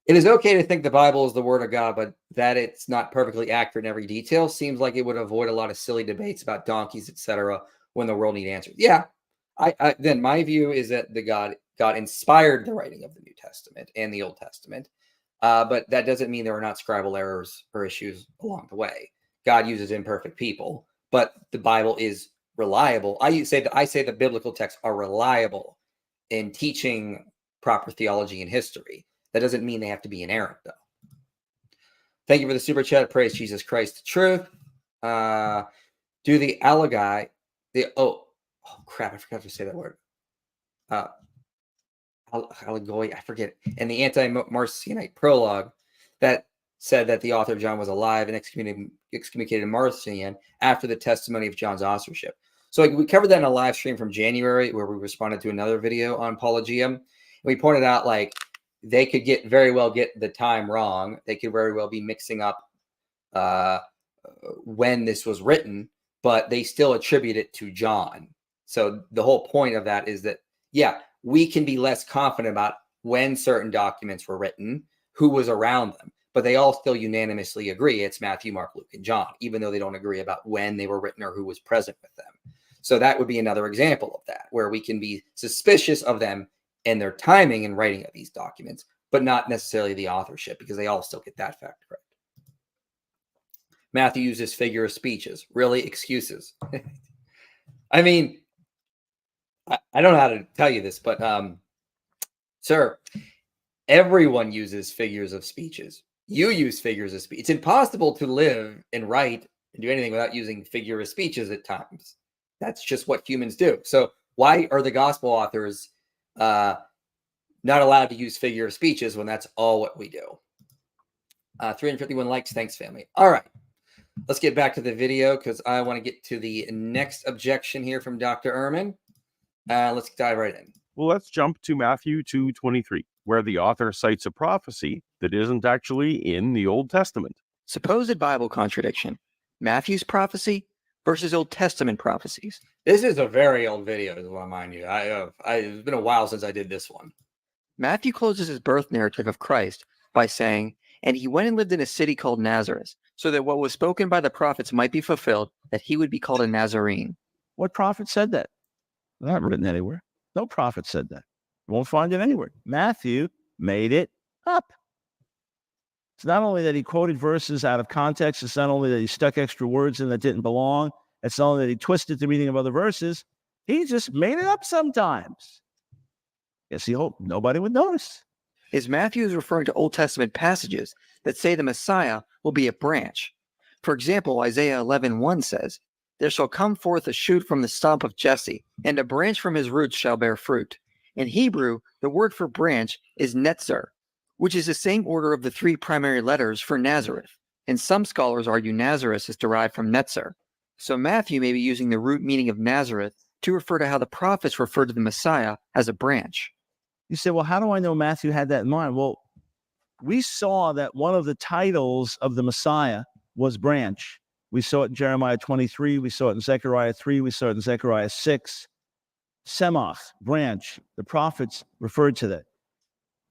It is okay to think the Bible is the word of God, but that it's not perfectly accurate in every detail seems like it would avoid a lot of silly debates about donkeys, etc., when the world need answers. Yeah, then my view is that God inspired the writing of the New Testament and the Old Testament, but that doesn't mean there are not scribal errors or issues along the way. God uses imperfect people, but the Bible is reliable. I say the biblical texts are reliable in teaching proper theology and history. That doesn't mean they have to be inerrant, though. Thank you for the super chat. Praise Jesus Christ, the truth. Do the allegory, oh crap, I forgot to say that word. Allegory, I forget. And the anti-Marcionite prologue that said that the author of John was alive and excommunicated Marcion after the testimony of John's authorship. So we covered that in a live stream from January where we responded to another video on Paulogia. And we pointed out, like, they could very well get the time wrong. They could very well be mixing up when this was written, but they still attribute it to John. So the whole point of that is that, yeah, we can be less confident about when certain documents were written, who was around them, but they all still unanimously agree it's Matthew, Mark, Luke, and John, even though they don't agree about when they were written or who was present with them. So that would be another example of that, where we can be suspicious of them and their timing and writing of these documents, but not necessarily the authorship, because they all still get that fact correct. Matthew uses figure of speeches. Really? Excuses. I mean, I don't know how to tell you this, but sir, everyone uses figures of speeches. You use figures of speech. It's impossible to live and write and do anything without using figure of speeches at times. That's just what humans do. So why are the gospel authors not allowed to use figure of speeches when that's all what we do? 351 likes. Thanks, family. All right. Let's get back to the video because I want to get to the next objection here from Dr. Ehrman. Let's dive right in. Well, let's jump to Matthew 2:23, where the author cites a prophecy that isn't actually in the Old Testament. Supposed Bible contradiction. Matthew's prophecy versus Old Testament prophecies. This is a very old video, I want to mind you. It's been a while since I did this one. Matthew closes his birth narrative of Christ by saying, "And he went and lived in a city called Nazareth, so that what was spoken by the prophets might be fulfilled, that he would be called a Nazarene." What prophet said that? Not written anywhere. No prophet said that. You won't find it anywhere. Matthew made it up. It's not only that he quoted verses out of context. It's not only that he stuck extra words in that didn't belong. It's not only that he twisted the meaning of other verses. He just made it up sometimes. Guess he hoped nobody would notice. Is Matthew is referring to Old Testament passages that say the Messiah will be a branch. For example, Isaiah 11:1 says, "There shall come forth a shoot from the stump of Jesse, and a branch from his roots shall bear fruit." In Hebrew, the word for branch is netzer, which is the same order of the three primary letters for Nazareth. And some scholars argue Nazareth is derived from netzer. So Matthew may be using the root meaning of Nazareth to refer to how the prophets referred to the Messiah as a branch. You say, well, how do I know Matthew had that in mind? Well, we saw that one of the titles of the Messiah was branch. We saw it in Jeremiah 23. We saw it in Zechariah 3. We saw it in Zechariah 6. Semoth, branch. The prophets referred to that.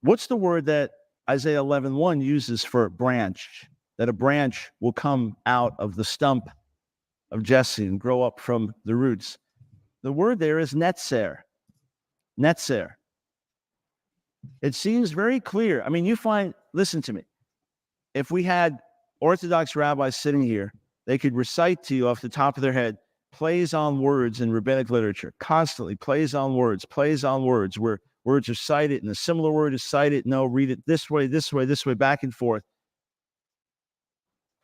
What's the word that Isaiah 11:1 uses for branch? That a branch will come out of the stump of Jesse and grow up from the roots. The word there is netzer. Netzer. It seems very clear. I mean, listen to me. If we had Orthodox rabbis sitting here, they could recite to you off the top of their head plays on words in rabbinic literature, constantly plays on words, where words are cited and a similar word is cited. No, read it this way, back and forth.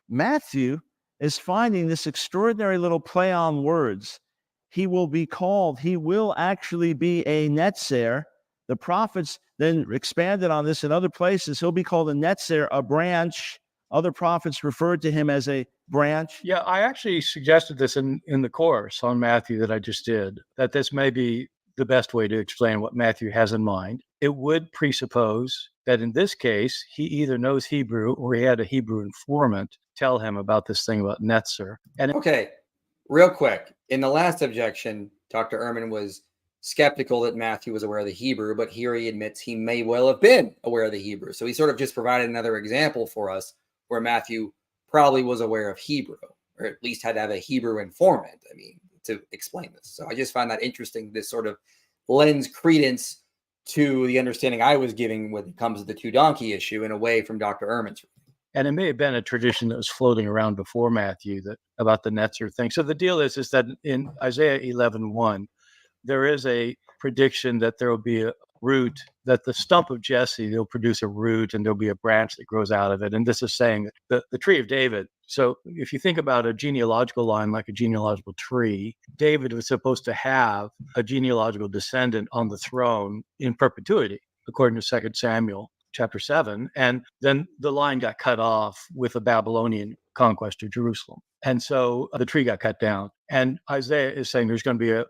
Matthew is finding this extraordinary little play on words. He will actually be a netzer. The prophets then expanded on this in other places. He'll be called a netzer, a branch. Other prophets referred to him as a branch. Yeah, I actually suggested this in the course on Matthew that I just did, that this may be the best way to explain what Matthew has in mind. It would presuppose that in this case, he either knows Hebrew or he had a Hebrew informant tell him about this thing about netzer. And Okay, real quick. In the last objection, Dr. Ehrman was skeptical that Matthew was aware of the Hebrew, but here he admits he may well have been aware of the Hebrew. So he sort of just provided another example for us where Matthew probably was aware of Hebrew, or at least had to have a Hebrew informant, to explain this. So I just find that interesting. This sort of lends credence to the understanding I was giving when it comes to the two donkey issue and away from Dr. Ehrman's. And it may have been a tradition that was floating around before Matthew about the netzer thing. So the deal is that in Isaiah 11:1, there is a prediction that there will be a root, that the stump of Jesse, they'll produce a root and there'll be a branch that grows out of it. And this is saying that the tree of David. So if you think about a genealogical line like a genealogical tree, David was supposed to have a genealogical descendant on the throne in perpetuity, according to 2 Samuel chapter 7. And then the line got cut off with the Babylonian conquest of Jerusalem. And so the tree got cut down. And Isaiah is saying there's going to be a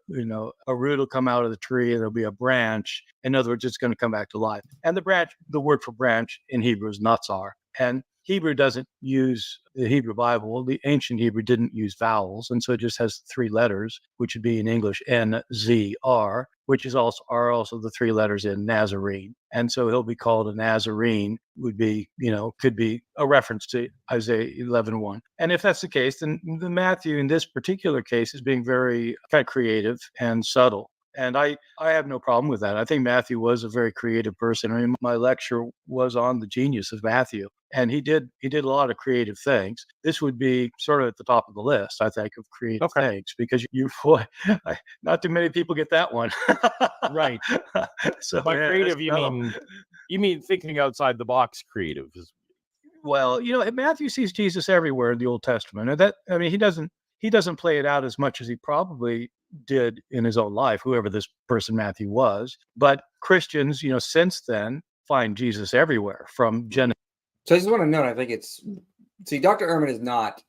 root will come out of the tree and there'll be a branch. In other words, it's going to come back to life. And the branch, the word for branch in Hebrew is natsar. And Hebrew doesn't use, the Hebrew Bible, the ancient Hebrew didn't use vowels. And so it just has three letters, which would be in English N-Z-R, which are also the three letters in Nazarene. And so he'll be called a Nazarene, would be, could be a reference to Isaiah 11:1. And if that's the case, then the Matthew in this particular case is being very kind of creative and subtle. And I have no problem with that. I think Matthew was a very creative person. I mean, my lecture was on the genius of Matthew, and he did a lot of creative things. This would be sort of at the top of the list, I think, of creative things, because not too many people get that one. Right. So by creative, you mean thinking outside the box creative. Well, Matthew sees Jesus everywhere in the Old Testament. And he doesn't play it out as much as he probably did in his own life, whoever this person Matthew was. But Christians, since then find Jesus everywhere from Genesis. So I just want to note, I think Dr. Ehrman is not,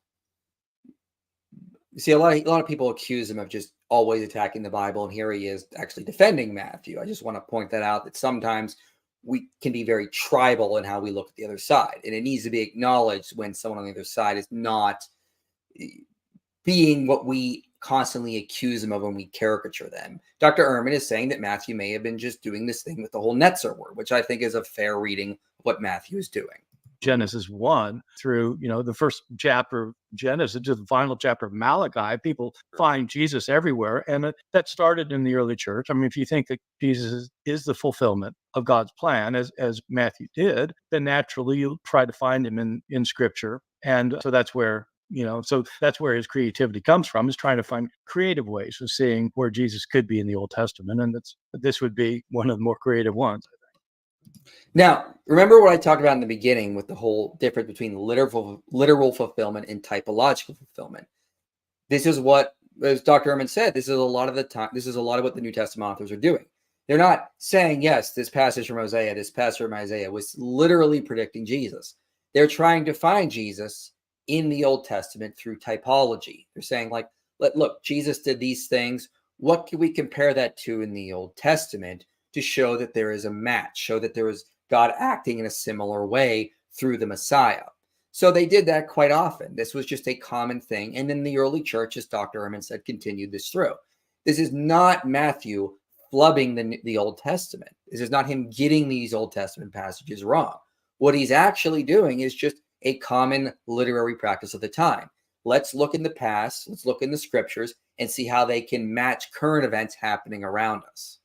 a lot of people accuse him of just always attacking the Bible, and here he is actually defending Matthew. I just want to point that out, that sometimes we can be very tribal in how we look at the other side, and it needs to be acknowledged when someone on the other side is not being what we constantly accuse them of when we caricature them. Dr. Ehrman is saying that Matthew may have been just doing this thing with the whole netzer word, which I think is a fair reading of what Matthew is doing. Genesis 1 through, the first chapter of Genesis to the final chapter of Malachi, people find Jesus everywhere. And that started in the early church. I mean, if you think that Jesus is the fulfillment of God's plan, as Matthew did, then naturally you'll try to find him in Scripture. And so that's where that's where his creativity comes from, is trying to find creative ways of seeing where Jesus could be in the Old Testament. And this would be one of the more creative ones, I think. Now, remember what I talked about in the beginning with the whole difference between literal fulfillment and typological fulfillment. This is what, as Dr. Ehrman said, this is a lot of the time, this is a lot of what the New Testament authors are doing. They're not saying, yes, this passage from Isaiah, this passage from Isaiah was literally predicting Jesus. They're trying to find Jesus in the Old Testament through typology. They're saying, like, look, Jesus did these things. What can we compare that to in the Old Testament to show that there is a match, show that there is God acting in a similar way through the Messiah? So they did that quite often. This was just a common thing. And then the early church, as Dr. Ehrman said, continued this through. This is not Matthew flubbing the Old Testament. This is not him getting these Old Testament passages wrong. What he's actually doing is just a common literary practice of the time. Let's look in the past, let's look in the scriptures and see how they can match current events happening around us.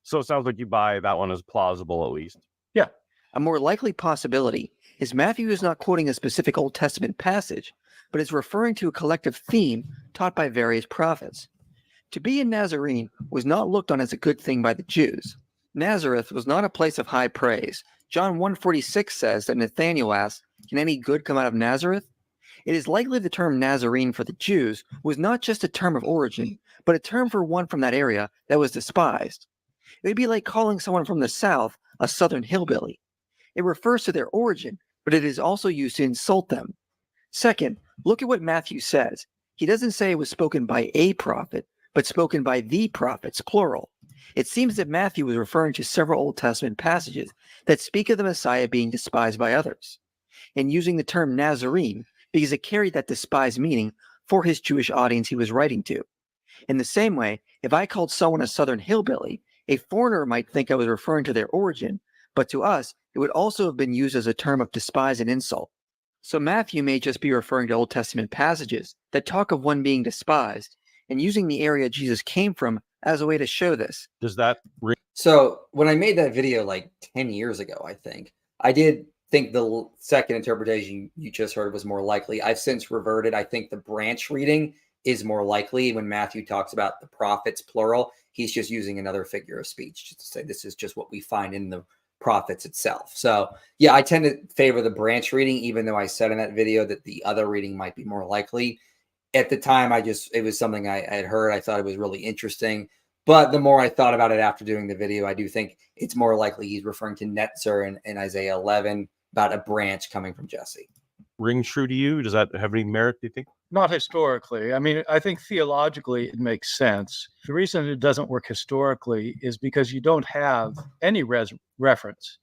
So it sounds like you buy that one as plausible, at least. Yeah. A more likely possibility is Matthew is not quoting a specific Old Testament passage, but is referring to a collective theme taught by various prophets. To be a Nazarene was not looked on as a good thing by the Jews. Nazareth was not a place of high praise. John 1:46 says that Nathanael asked, "Can any good come out of Nazareth?" It is likely the term Nazarene for the Jews was not just a term of origin, but a term for one from that area that was despised. It would be like calling someone from the South a Southern hillbilly. It refers to their origin, but it is also used to insult them. Second, look at what Matthew says. He doesn't say it was spoken by a prophet, but spoken by the prophets, plural. It seems that Matthew was referring to several Old Testament passages that speak of the Messiah being despised by others, and using the term Nazarene because it carried that despised meaning for his Jewish audience he was writing to. In the same way, if I called someone a Southern hillbilly, a foreigner might think I was referring to their origin, but to us, it would also have been used as a term of despise and insult. So Matthew may just be referring to Old Testament passages that talk of one being despised, and using the area Jesus came from as a way to show this. Does that ring? So when I made that video like 10 years ago, I did think the second interpretation you just heard was more likely. I've since reverted. I think the branch reading is more likely. When Matthew talks about the prophets, plural, he's just using another figure of speech just to say this is just what we find in the prophets itself. So yeah, I tend to favor the branch reading, even though I said in that video that the other reading might be more likely. At the time, it was something I had heard. I thought it was really interesting. But the more I thought about it after doing the video, I do think it's more likely he's referring to Netzer in Isaiah 11 about a branch coming from Jesse. Ring true to you? Does that have any merit, do you think? Not historically. I mean, I think theologically it makes sense. The reason it doesn't work historically is because you don't have any reference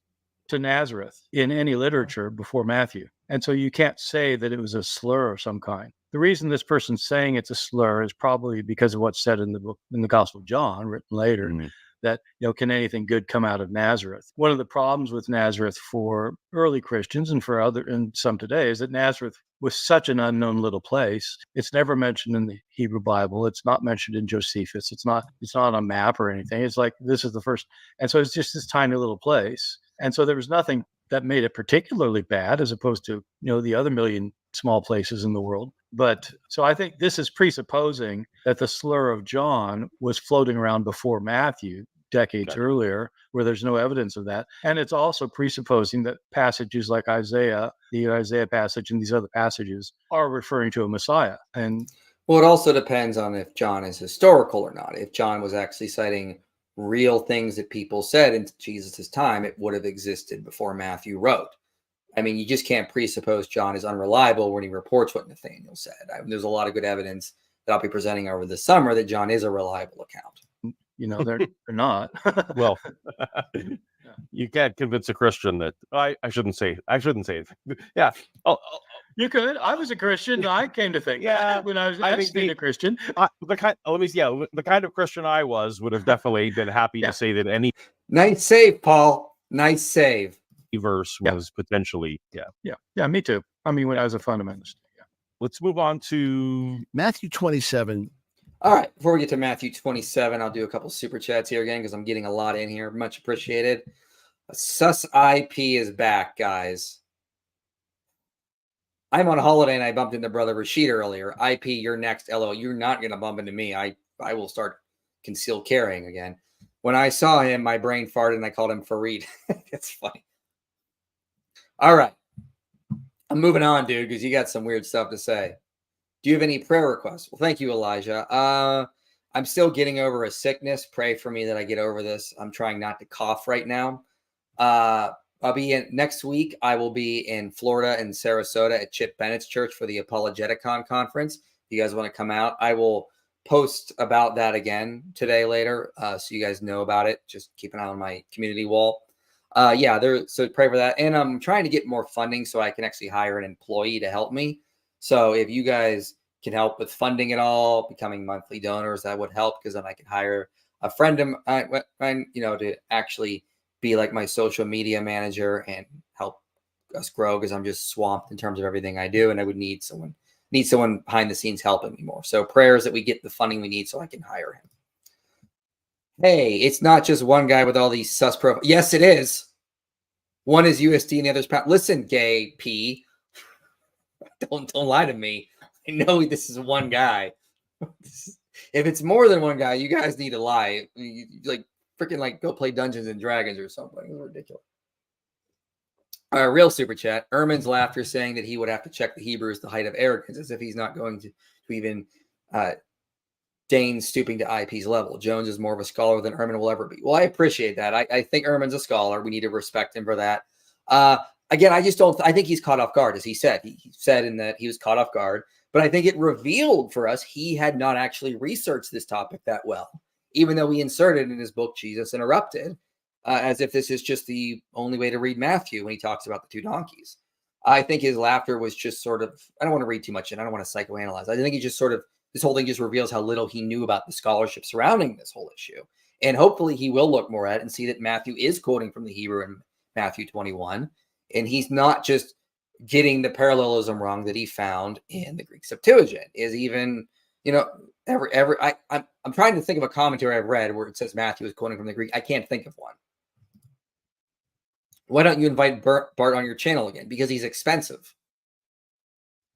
to Nazareth in any literature before Matthew. And so you can't say that it was a slur of some kind. The reason this person's saying it's a slur is probably because of what's said in the book, in the Gospel of John, written later, that, can anything good come out of Nazareth? One of the problems with Nazareth for early Christians and and some today is that Nazareth was such an unknown little place. It's never mentioned in the Hebrew Bible. It's not mentioned in Josephus. It's not on a map or anything. It's like, this is the first. And so it's just this tiny little place. And so there was nothing that made it particularly bad as opposed to, the other million small places in the world. But so I think this is presupposing that the slur of John was floating around before Matthew decades earlier, where there's no evidence of that. And it's also presupposing that passages like Isaiah, the Isaiah passage and these other passages are referring to a Messiah. And well, it also depends on if John is historical or not. If John was actually citing real things that people said in Jesus's time, it would have existed before Matthew wrote. I mean, you just can't presuppose John is unreliable when he reports what Nathanael said. There's a lot of good evidence that I'll be presenting over the summer that John is a reliable account. They're not. Well, you can't convince a Christian that I shouldn't say anything. Yeah. You could. I was a Christian. I came to think. Yeah, when I was being a Christian. The kind of Christian I was would have definitely been happy to say that any nice save, Paul. Nice save. Verse was potentially Me too. I mean, when I was a fundamentalist. Let's move on to Matthew 27. All right, before we get to Matthew 27, I'll do a couple super chats here again because I'm getting a lot in here. Much appreciated. Sus IP is back, guys. I'm on holiday and I bumped into Brother Rashid earlier. IP, you're next. LO, you're not going to bump into me. I will start concealed carrying again. When I saw him, my brain farted and I called him Fareed. It's funny. All right. I'm moving on, dude, because you got some weird stuff to say. Do you have any prayer requests? Well, thank you, Elijah. I'm still getting over a sickness. Pray for me that I get over this. I'm trying not to cough right now. I'll be in next week. I will be in Florida and Sarasota at Chip Bennett's church for the Apologeticon conference. If you guys want to come out, I will post about that again today later, so you guys know about it. Just keep an eye on my community wall. So pray for that. And I'm trying to get more funding so I can actually hire an employee to help me. So if you guys can help with funding it all, becoming monthly donors, that would help, because then I can hire a friend of mine, to actually be like my social media manager and help us grow, because I'm just swamped in terms of everything I do, and I would need someone behind the scenes helping me more. So prayers that we get the funding we need so I can hire him. Hey, it's not just one guy with all these sus profiles. Yes, it is. One is USD and the other's pound. Listen, gay P. Don't lie to me. I know this is one guy. If it's more than one guy, you guys need to lie. Freaking go play Dungeons and Dragons or something. It's ridiculous. Real super chat. Ehrman's laughter saying that he would have to check the Hebrew is the height of arrogance, as if he's not going to even deign stooping to IP's level. Jones is more of a scholar than Ehrman will ever be. Well, I appreciate that. I think Ehrman's a scholar. We need to respect him for that. Again, I just don't. I think he's caught off guard, as he said. He said in that he was caught off guard, but I think it revealed for us he had not actually researched this topic that well, even though he inserted in his book Jesus Interrupted, as if this is just the only way to read Matthew when he talks about the two donkeys. I think his laughter was just sort of. I don't want to read too much in. I don't want to psychoanalyze. I think he just sort of. This whole thing just reveals how little he knew about the scholarship surrounding this whole issue, and hopefully he will look more at it and see that Matthew is quoting from the Hebrew in Matthew 21. And he's not just getting the parallelism wrong that he found in the Greek Septuagint. Is even, I'm trying to think of a commentary I've read where it says Matthew is quoting from the Greek. I can't think of one. Why don't you invite Bart on your channel again? Because he's expensive.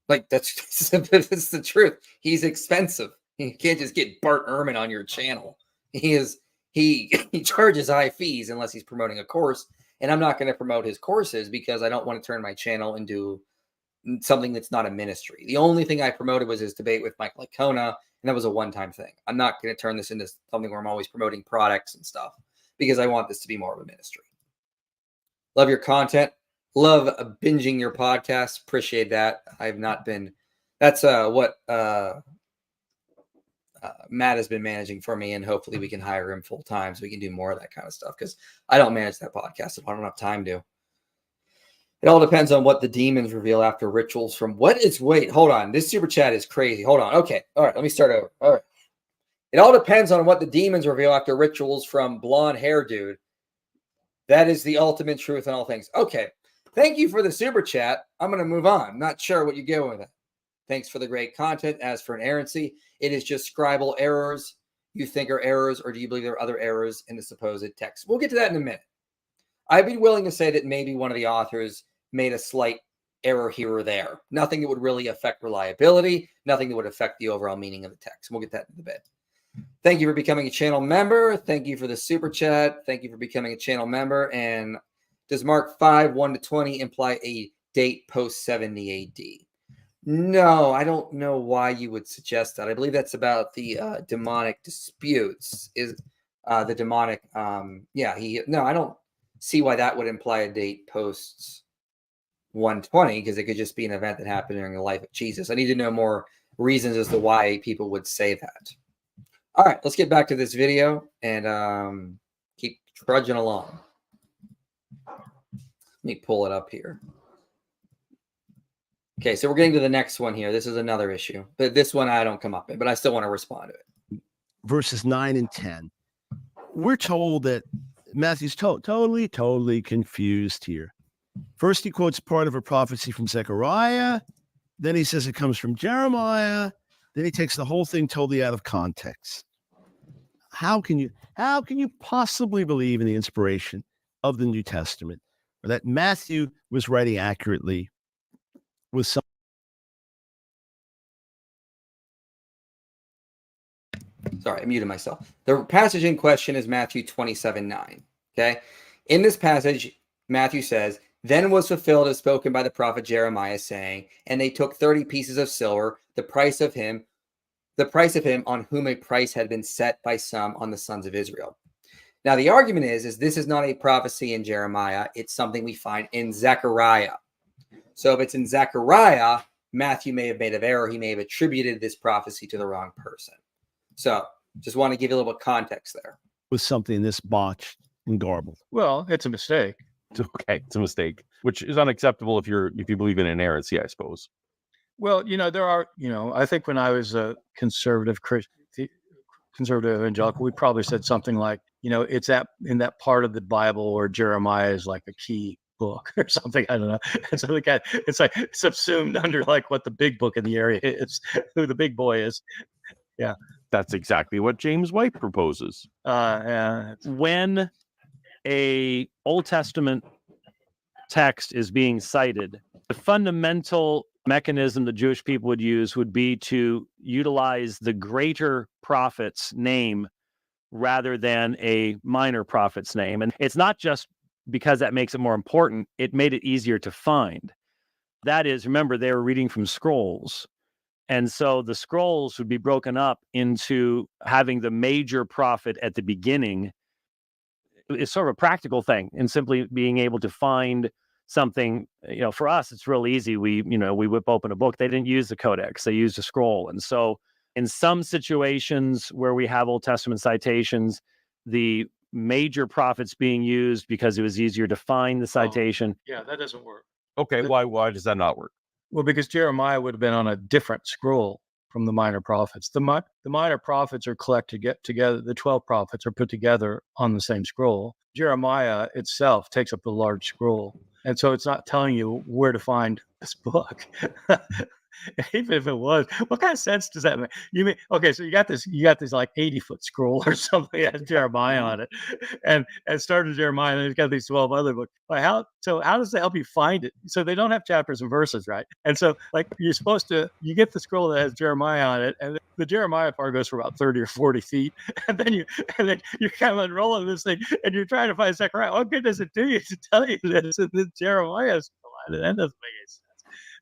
That's the truth. He's expensive. You can't just get Bart Ehrman on your channel. He charges high fees unless he's promoting a course. And I'm not going to promote his courses because I don't want to turn my channel into something that's not a ministry. The only thing I promoted was his debate with Mike Licona, and that was a one-time thing. I'm not going to turn this into something where I'm always promoting products and stuff, because I want this to be more of a ministry. Love your content. Love binging your podcast. Appreciate that. I've not been. That's what Matt has been managing for me, and hopefully we can hire him full time so we can do more of that kind of stuff, because I don't manage that podcast. I don't have time to. It all depends on what the demons reveal after rituals from wait, hold on. This super chat is crazy. Hold on. Okay. All right. Let me start over. All right. It all depends on what the demons reveal after rituals from blonde hair dude. That is the ultimate truth in all things. Okay. Thank you for the super chat. I'm going to move on. I'm not sure what you get with it. Thanks for the great content. As for inerrancy, it is just scribal errors you think are errors, or do you believe there are other errors in the supposed text? We'll get to that in a minute. I'd be willing to say that maybe one of the authors made a slight error here or there. Nothing that would really affect reliability, nothing that would affect the overall meaning of the text. We'll get that in a bit. Thank you for becoming a channel member. Thank you for the super chat. Thank you for becoming a channel member. And does Mark 5, 1-20 imply a date post 70 AD? No, I don't know why you would suggest that. I believe that's about the demonic disputes. Is the demonic? I don't see why that would imply a date post 120, because it could just be an event that happened during the life of Jesus. I need to know more reasons as to why people would say that. All right, let's get back to this video and keep trudging along. Let me pull it up here. Okay, so we're getting to the next one here. This is another issue, but this one I don't come up in, but I still want to respond to it. Verses 9 and 10. We're told that Matthew's totally confused here. First, he quotes part of a prophecy from Zechariah. Then he says it comes from Jeremiah. Then he takes the whole thing totally out of context. How can you possibly believe in the inspiration of the New Testament, or that Matthew was writing accurately with some? Sorry, I muted myself. The passage in question is Matthew 27:9. Okay. In this passage, Matthew says, "Then was fulfilled as spoken by the prophet Jeremiah, saying, and they took 30 pieces of silver, the price of him on whom a price had been set by some on the sons of Israel." Now, the argument is this is not a prophecy in Jeremiah. It's something we find in Zechariah. So if it's in Zechariah, Matthew may have made an error. He may have attributed this prophecy to the wrong person. So just want to give you a little bit of context there. With something this botched and garbled. Well, it's a mistake. Okay, it's a mistake, which is unacceptable if you believe in inerrancy, I suppose. Well, there are, I think when I was a conservative evangelical, we probably said something like, it's in that part of the Bible where Jeremiah is like a key book or something. I don't know. And so it's like subsumed under like what the big book in the area is, who the big boy is. Yeah. That's exactly what James White proposes. Yeah. When a Old Testament text is being cited, the fundamental mechanism the Jewish people would use would be to utilize the greater prophet's name rather than a minor prophet's name. And it's not just because that makes it more important, it made it easier to find. That is, remember, they were reading from scrolls. And so the scrolls would be broken up into having the major prophet at the beginning. It's sort of a practical thing, and simply being able to find something. For us, it's real easy. We whip open a book. They didn't use the codex; they used a scroll. And so, in some situations where we have Old Testament citations, the major prophets being used because it was easier to find the citation. Yeah, that doesn't work. Okay, why does that not work? Well, because Jeremiah would have been on a different scroll from the minor prophets. The minor prophets are collected together. The 12 prophets are put together on the same scroll. Jeremiah itself takes up a large scroll. And so it's not telling you where to find this book. Even if it was, what kind of sense does that make? You mean, okay, so you got this like 80-foot scroll or something that has Jeremiah on it, and started Jeremiah, and it's got these 12 other books. Like how does that help you find it? So they don't have chapters and verses, right? And so like you get the scroll that has Jeremiah on it, and the Jeremiah part goes for about 30 or 40 feet, and then you're kind of unrolling this thing, and you're trying to find Zechariah. What good does it do you to tell you that it's in the Jeremiah scroll? That doesn't make any sense.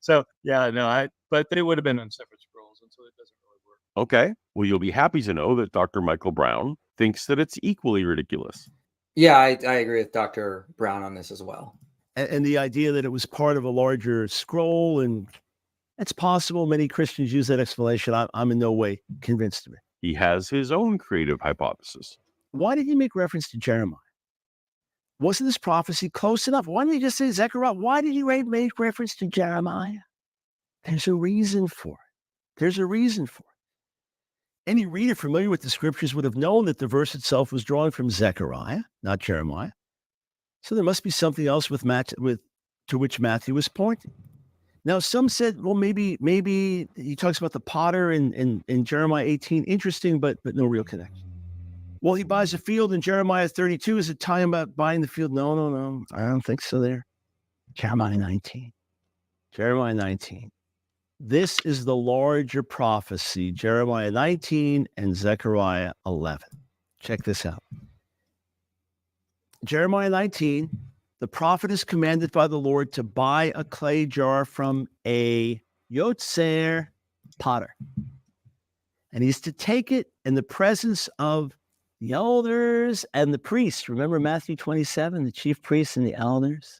So yeah, no, but they would have been on separate scrolls, and so it doesn't really work. Okay. Well, you'll be happy to know that Dr. Michael Brown thinks that it's equally ridiculous. Yeah, I agree with Dr. Brown on this as well. And the idea that it was part of a larger scroll, and it's possible many Christians use that explanation. I'm in no way convinced of it. He has his own creative hypothesis. Why did he make reference to Jeremiah? Wasn't this prophecy close enough? Why didn't he just say Zechariah? Why did he make reference to Jeremiah? There's a reason for it. Any reader familiar with the scriptures would have known that the verse itself was drawn from Zechariah, not Jeremiah. So there must be something else to which Matthew was pointing. Now, some said, well, maybe he talks about the potter in Jeremiah 18. Interesting, but no real connection. Well, he buys a field in Jeremiah 32. Is it time about buying the field? No. I don't think so there. Jeremiah 19. This is the larger prophecy, Jeremiah 19 and Zechariah 11. Check this out. Jeremiah 19, the prophet is commanded by the Lord to buy a clay jar from a Yotzer potter. And he's to take it in the presence of the elders and the priests. Remember Matthew 27, the chief priests and the elders?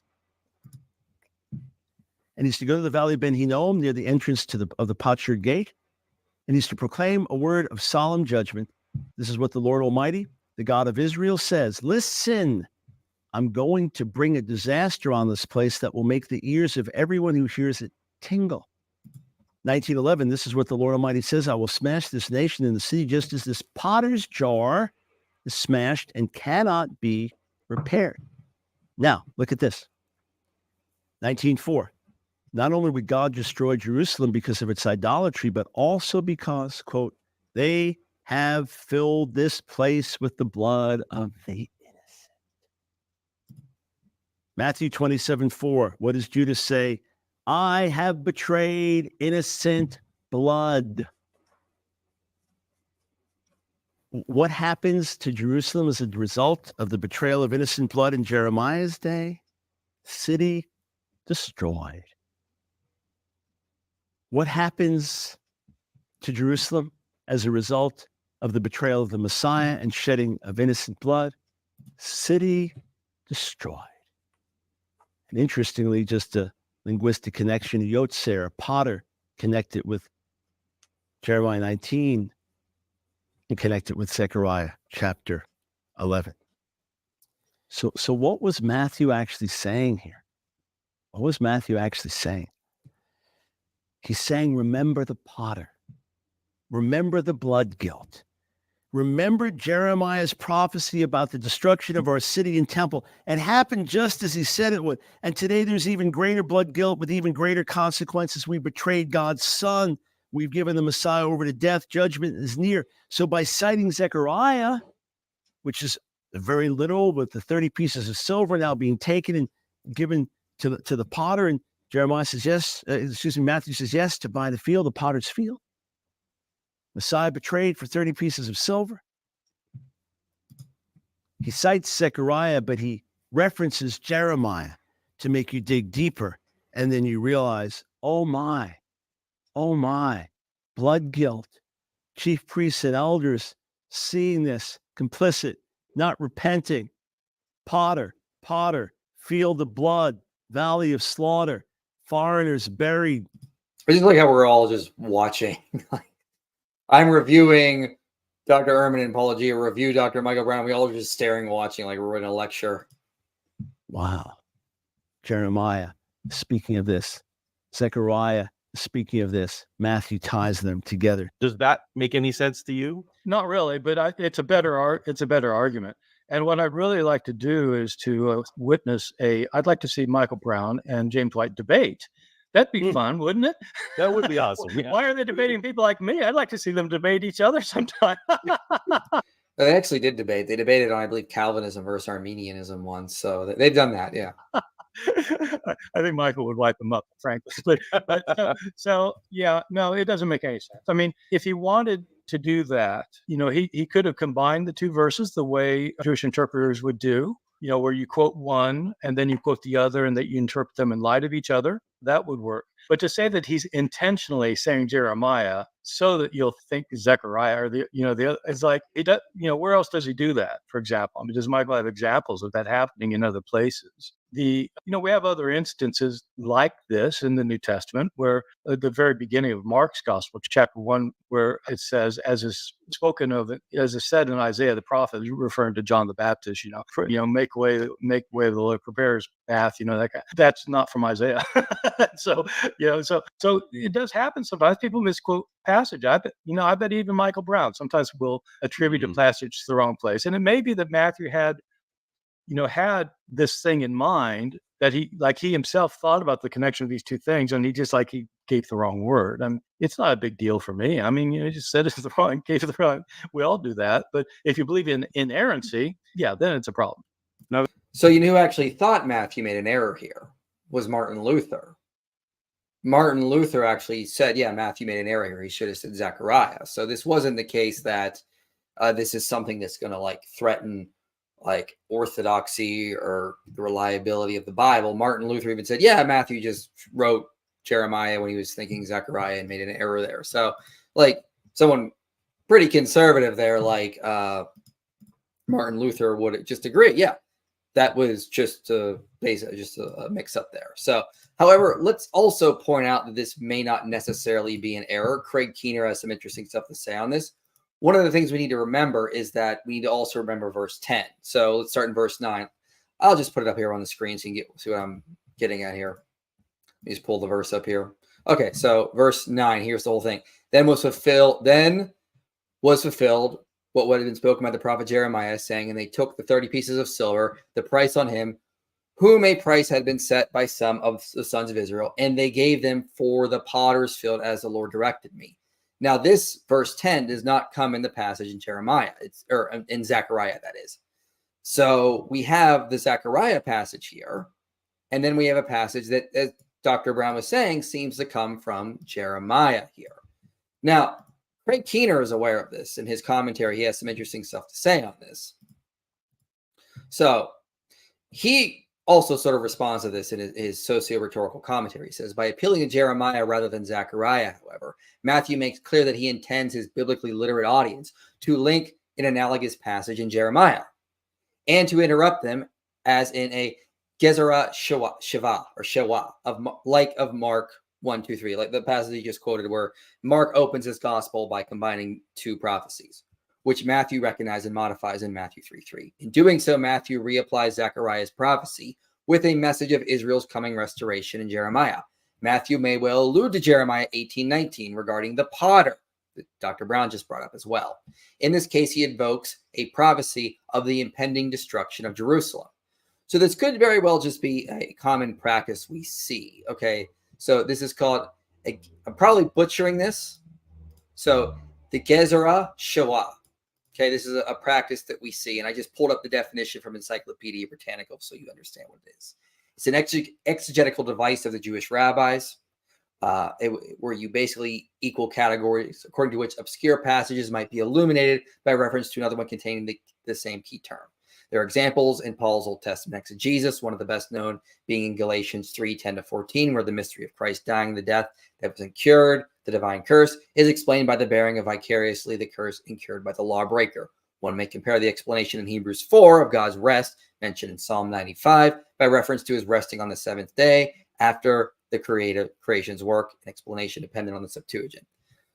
And he's to go to the valley of Ben Hinnom near the entrance of the potsherd gate. And he's to proclaim a word of solemn judgment. This is what the Lord Almighty, the God of Israel, says. Listen, I'm going to bring a disaster on this place that will make the ears of everyone who hears it tingle. 19:11, this is what the Lord Almighty says. I will smash this nation and the city just as this potter's jar is smashed and cannot be repaired. Now, look at this. 19:4. Not only would God destroy Jerusalem because of its idolatry, but also because, quote, they have filled this place with the blood of the innocent. Matthew 27:4. What does Judas say? I have betrayed innocent blood. What happens to Jerusalem as a result of the betrayal of innocent blood in Jeremiah's day? City destroyed. What happens to Jerusalem as a result of the betrayal of the Messiah and shedding of innocent blood? City destroyed. And interestingly, just a linguistic connection, Yotzer, a potter, connected with Jeremiah 19 and connected with Zechariah chapter 11. So what was Matthew actually saying here? What was Matthew actually saying? He's saying, remember the potter. Remember the blood guilt. Remember Jeremiah's prophecy about the destruction of our city and temple. It happened just as he said it would. And today there's even greater blood guilt with even greater consequences. We betrayed God's son. We've given the Messiah over to death. Judgment is near. So by citing Zechariah, which is very literal, with the 30 pieces of silver now being taken and given to the potter, and Jeremiah says yes, Matthew says yes, to buy the field, the potter's field. Messiah betrayed for 30 pieces of silver. He cites Zechariah, but he references Jeremiah to make you dig deeper. And then you realize, oh my, blood guilt. Chief priests and elders seeing this, complicit, not repenting. Potter, field of blood, valley of slaughter, foreigners buried. I just like how we're all just watching. I'm reviewing Dr. Ehrman and Paulogia, review Dr. Michael Brown. We all are just staring, watching like we're in a lecture. Wow. Jeremiah, speaking of this. Zechariah, speaking of this. Matthew ties them together. Does that make any sense to you? Not really, but it's a better argument. And what I'd really like to do is to witness I'd like to see Michael Brown and James White debate. That'd be fun, wouldn't it? That would be awesome. Yeah. Why are they debating people like me? I'd like to see them debate each other sometime. They actually did debate. They debated on, I believe, Calvinism versus Arminianism once. So they've done that, yeah. I think Michael would wipe them up, frankly. So yeah, no, it doesn't make any sense. I mean, if he wanted to do that, he could have combined the two verses the way Jewish interpreters would do, where you quote one and then you quote the other and that you interpret them in light of each other. That would work. But to say that he's intentionally saying Jeremiah so that you'll think Zechariah or the other, it's like he does, where else does he do that? For example, I mean, does Michael have examples of that happening in other places? We have other instances like this in the New Testament, where at the very beginning of Mark's Gospel, chapter 1, where it says, as is spoken of, as is said in Isaiah the prophet, referring to John the Baptist, make way of the Lord, prepare his path, that guy. That's not from Isaiah. So it does happen sometimes. People misquote passage. I bet even Michael Brown sometimes will attribute a passage to the wrong place, and it may be that Matthew had this thing in mind that he himself thought about the connection of these two things, and he gave the wrong word. It's not a big deal for me. I mean, he just said it's the wrong, gave it the wrong. We all do that. But if you believe in inerrancy, yeah, then it's a problem. No. So who actually thought Matthew made an error here was Martin Luther. Martin Luther actually said, yeah, Matthew made an error here. He should have said Zechariah. So this wasn't the case that this is something that's going to threaten orthodoxy or the reliability of the Bible. Martin Luther even said, yeah, Matthew just wrote Jeremiah when he was thinking Zechariah and made an error there. So someone pretty conservative there, Martin Luther would just agree. Yeah, that was just a mix up there. So, however, let's also point out that this may not necessarily be an error. Craig Keener has some interesting stuff to say on this. One of the things we need to remember is that we need to also remember verse 10. So let's start in verse 9. I'll just put it up here on the screen so you can see what I'm getting at here. Let me just pull the verse up here. Okay, so verse 9, here's the whole thing. Then was fulfilled what had been spoken by the prophet Jeremiah, saying, and they took the 30 pieces of silver, the price on him, whom a price had been set by some of the sons of Israel, and they gave them for the potter's field as the Lord directed me. Now, this verse 10 does not come in the passage in Jeremiah, or in Zechariah, that is. So we have the Zechariah passage here, and then we have a passage that, as Dr. Brown was saying, seems to come from Jeremiah here. Now, Craig Keener is aware of this. In his commentary, he has some interesting stuff to say on this. So he also sort of responds to this in his socio-rhetorical commentary. He says, by appealing to Jeremiah rather than Zechariah, however, Matthew makes clear that he intends his biblically literate audience to link an analogous passage in Jeremiah and to interrupt them as in a Gezerah Shiva or Shewa of Mark 1-3, like the passage he just quoted, where Mark opens his gospel by combining two prophecies, which Matthew recognizes and modifies in Matthew 3:3. In doing so, Matthew reapplies Zechariah's prophecy with a message of Israel's coming restoration in Jeremiah. Matthew may well allude to Jeremiah 18:19 regarding the potter, that Dr. Brown just brought up as well. In this case, he invokes a prophecy of the impending destruction of Jerusalem. So this could very well just be a common practice we see. Okay, so this is called, I'm probably butchering this. So the Gezerah Shewa. Okay, this is a practice that we see, and I just pulled up the definition from Encyclopedia Britannica so you understand what it is. It's an exegetical device of the Jewish rabbis, where you basically equal categories according to which obscure passages might be illuminated by reference to another one containing the same key term. There are examples in Paul's Old Testament exegesis, one of the best known being in Galatians 3:10-14, where the mystery of Christ dying the death that was incurred, the divine curse, is explained by the bearing of vicariously the curse incurred by the lawbreaker. One may compare the explanation in Hebrews 4 of God's rest, mentioned in Psalm 95, by reference to his resting on the seventh day after the creation's work, an explanation dependent on the Septuagint.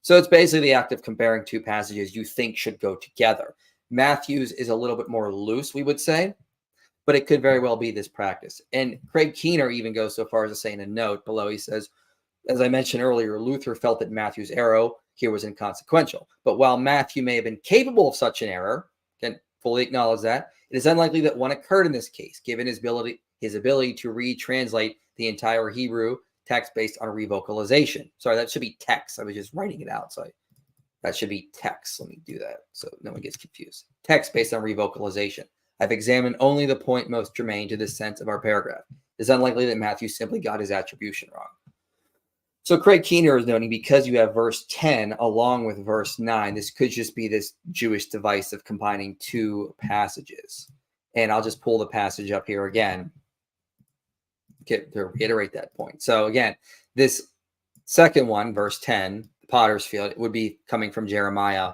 So it's basically the act of comparing two passages you think should go together. Matthew's is a little bit more loose, we would say, but it could very well be this practice. And Craig Keener even goes so far as to say in a note below, he says, as I mentioned earlier, Luther felt that Matthew's error here was inconsequential. But while Matthew may have been capable of such an error, can fully acknowledge that, it is unlikely that one occurred in this case, given his ability to retranslate the entire Hebrew text based on revocalization. Sorry, that should be text. I was just writing it out. So that should be text. Let me do that so no one gets confused. Text based on revocalization. I've examined only the point most germane to the sense of our paragraph. It's unlikely that Matthew simply got his attribution wrong. So Craig Keener is noting, because you have verse 10 along with verse 9, this could just be this Jewish device of combining two passages. And I'll just pull the passage up here again to reiterate that point. So again, this second one, verse 10, the potter's field, it would be coming from Jeremiah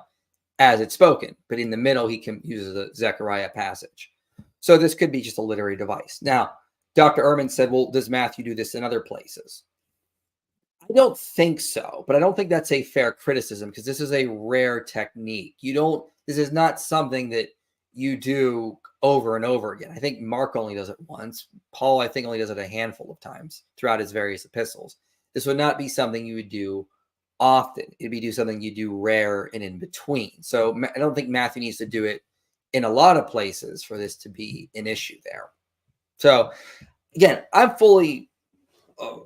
as it's spoken. But in the middle, he uses a Zechariah passage. So this could be just a literary device. Now, Dr. Ehrman said, well, does Matthew do this in other places? I don't think so, but I don't think that's a fair criticism because this is a rare technique. This is not something that you do over and over again. I think Mark only does it once. Paul, I think, only does it a handful of times throughout his various epistles. This would not be something you would do often. It'd be something you do rare and in between. So I don't think Matthew needs to do it in a lot of places for this to be an issue there. So again, I'm fully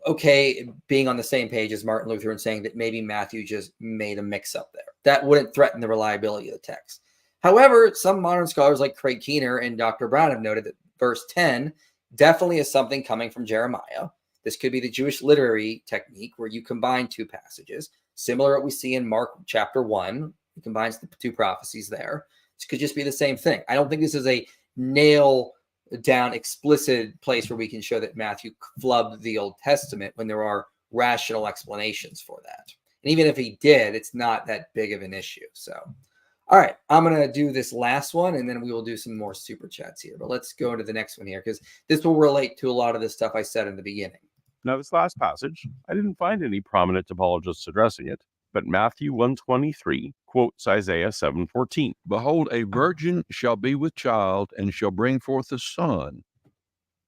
okay being on the same page as Martin Luther and saying that maybe Matthew just made a mix-up there. That wouldn't threaten the reliability of the text. However, some modern scholars like Craig Keener and Dr. Brown have noted that verse 10 definitely is something coming from Jeremiah. This could be the Jewish literary technique where you combine two passages, similar to what we see in Mark chapter 1. He combines the two prophecies there. This could just be the same thing. I don't think this is a nail down explicit place where we can show that Matthew flubbed the Old Testament when there are rational explanations for that. And even if he did, it's not that big of an issue. So, all right, I'm going to do this last one and then we will do some more super chats here. But let's go to the next one here because this will relate to a lot of the stuff I said in the beginning. Now, this last passage, I didn't find any prominent apologists addressing it, but Matthew 1:23 quotes Isaiah 7:14. Behold, a virgin shall be with child and shall bring forth a son,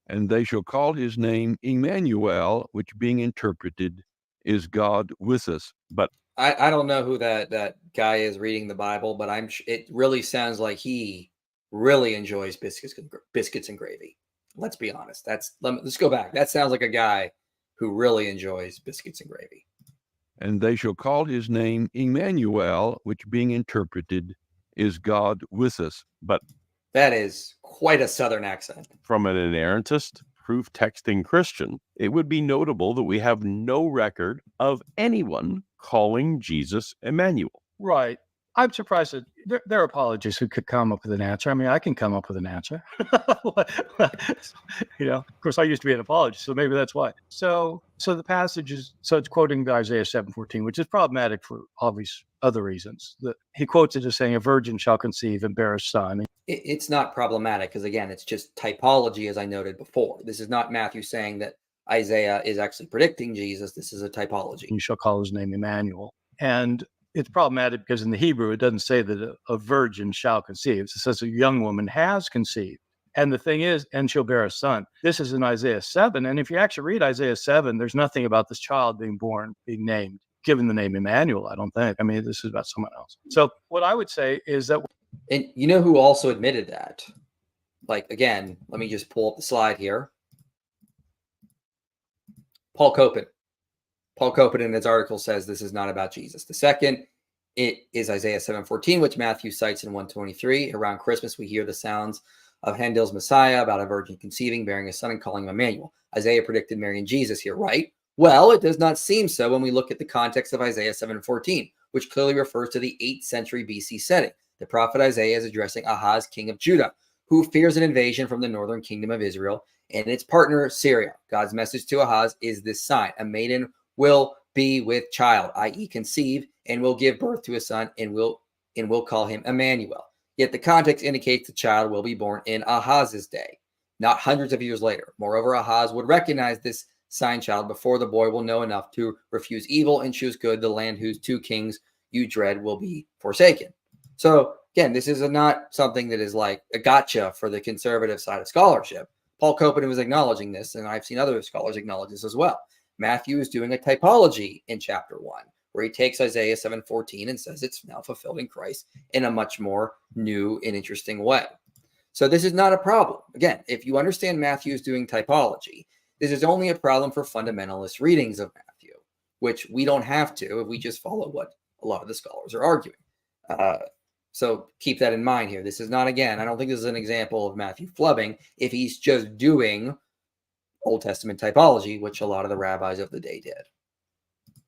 and they shall call his name Emmanuel, which being interpreted is God with us. But I don't know who that guy is reading the Bible, but it really sounds like he really enjoys biscuits and gravy. Let's be honest. Let's go back. That sounds like a guy who really enjoys biscuits and gravy. And they shall call his name Emmanuel, which being interpreted is God with us. But that is quite a Southern accent. From an inerrantist, proof texting Christian, it would be notable that we have no record of anyone calling Jesus Emmanuel. Right. I'm surprised that there are apologists who could come up with an answer. I mean, I can come up with an answer. Of course, I used to be an apologist, so maybe that's why. So the passage is, so it's quoting Isaiah 7:14, which is problematic for obvious other reasons. He quotes it as saying, "A virgin shall conceive and bear a son." It's not problematic because, again, it's just typology, as I noted before. This is not Matthew saying that Isaiah is actually predicting Jesus. This is a typology. You shall call his name Emmanuel. And it's problematic because in the Hebrew, it doesn't say that a virgin shall conceive. It says a young woman has conceived. And the thing is, and she'll bear a son. This is in Isaiah 7. And if you actually read Isaiah 7, there's nothing about this child being born, being named, given the name Emmanuel, I don't think. I mean, this is about someone else. So what I would say is that. And you know who also admitted that? Like, again, let me just pull up the slide here. Paul Copan. Paul Copan in his article says this is not about Jesus. The second, it is Isaiah 7:14, which Matthew cites in 123. Around Christmas, we hear the sounds of Handel's Messiah about a virgin conceiving, bearing a son, and calling him Emmanuel. Isaiah predicted Mary and Jesus here, right? Well, it does not seem so when we look at the context of Isaiah 7:14, which clearly refers to the 8th century BC setting. The prophet Isaiah is addressing Ahaz, king of Judah, who fears an invasion from the northern kingdom of Israel and its partner, Syria. God's message to Ahaz is this sign: a maiden will be with child, i.e. conceive, and will give birth to a son, and will call him Emmanuel. Yet the context indicates the child will be born in Ahaz's day, not hundreds of years later. Moreover, Ahaz would recognize this sign child before the boy will know enough to refuse evil and choose good. The land whose two kings you dread will be forsaken. So again, this is not something that is like a gotcha for the conservative side of scholarship. Paul Copan was acknowledging this, and I've seen other scholars acknowledge this as well. Matthew is doing a typology in chapter 1, where he takes Isaiah 7:14 and says it's now fulfilled in Christ in a much more new and interesting way. So this is not a problem. Again, if you understand Matthew is doing typology, this is only a problem for fundamentalist readings of Matthew, which we don't have to if we just follow what a lot of the scholars are arguing. So keep that in mind here. This is not, again, I don't think this is an example of Matthew flubbing if he's just doing Old Testament typology, which a lot of the rabbis of the day did.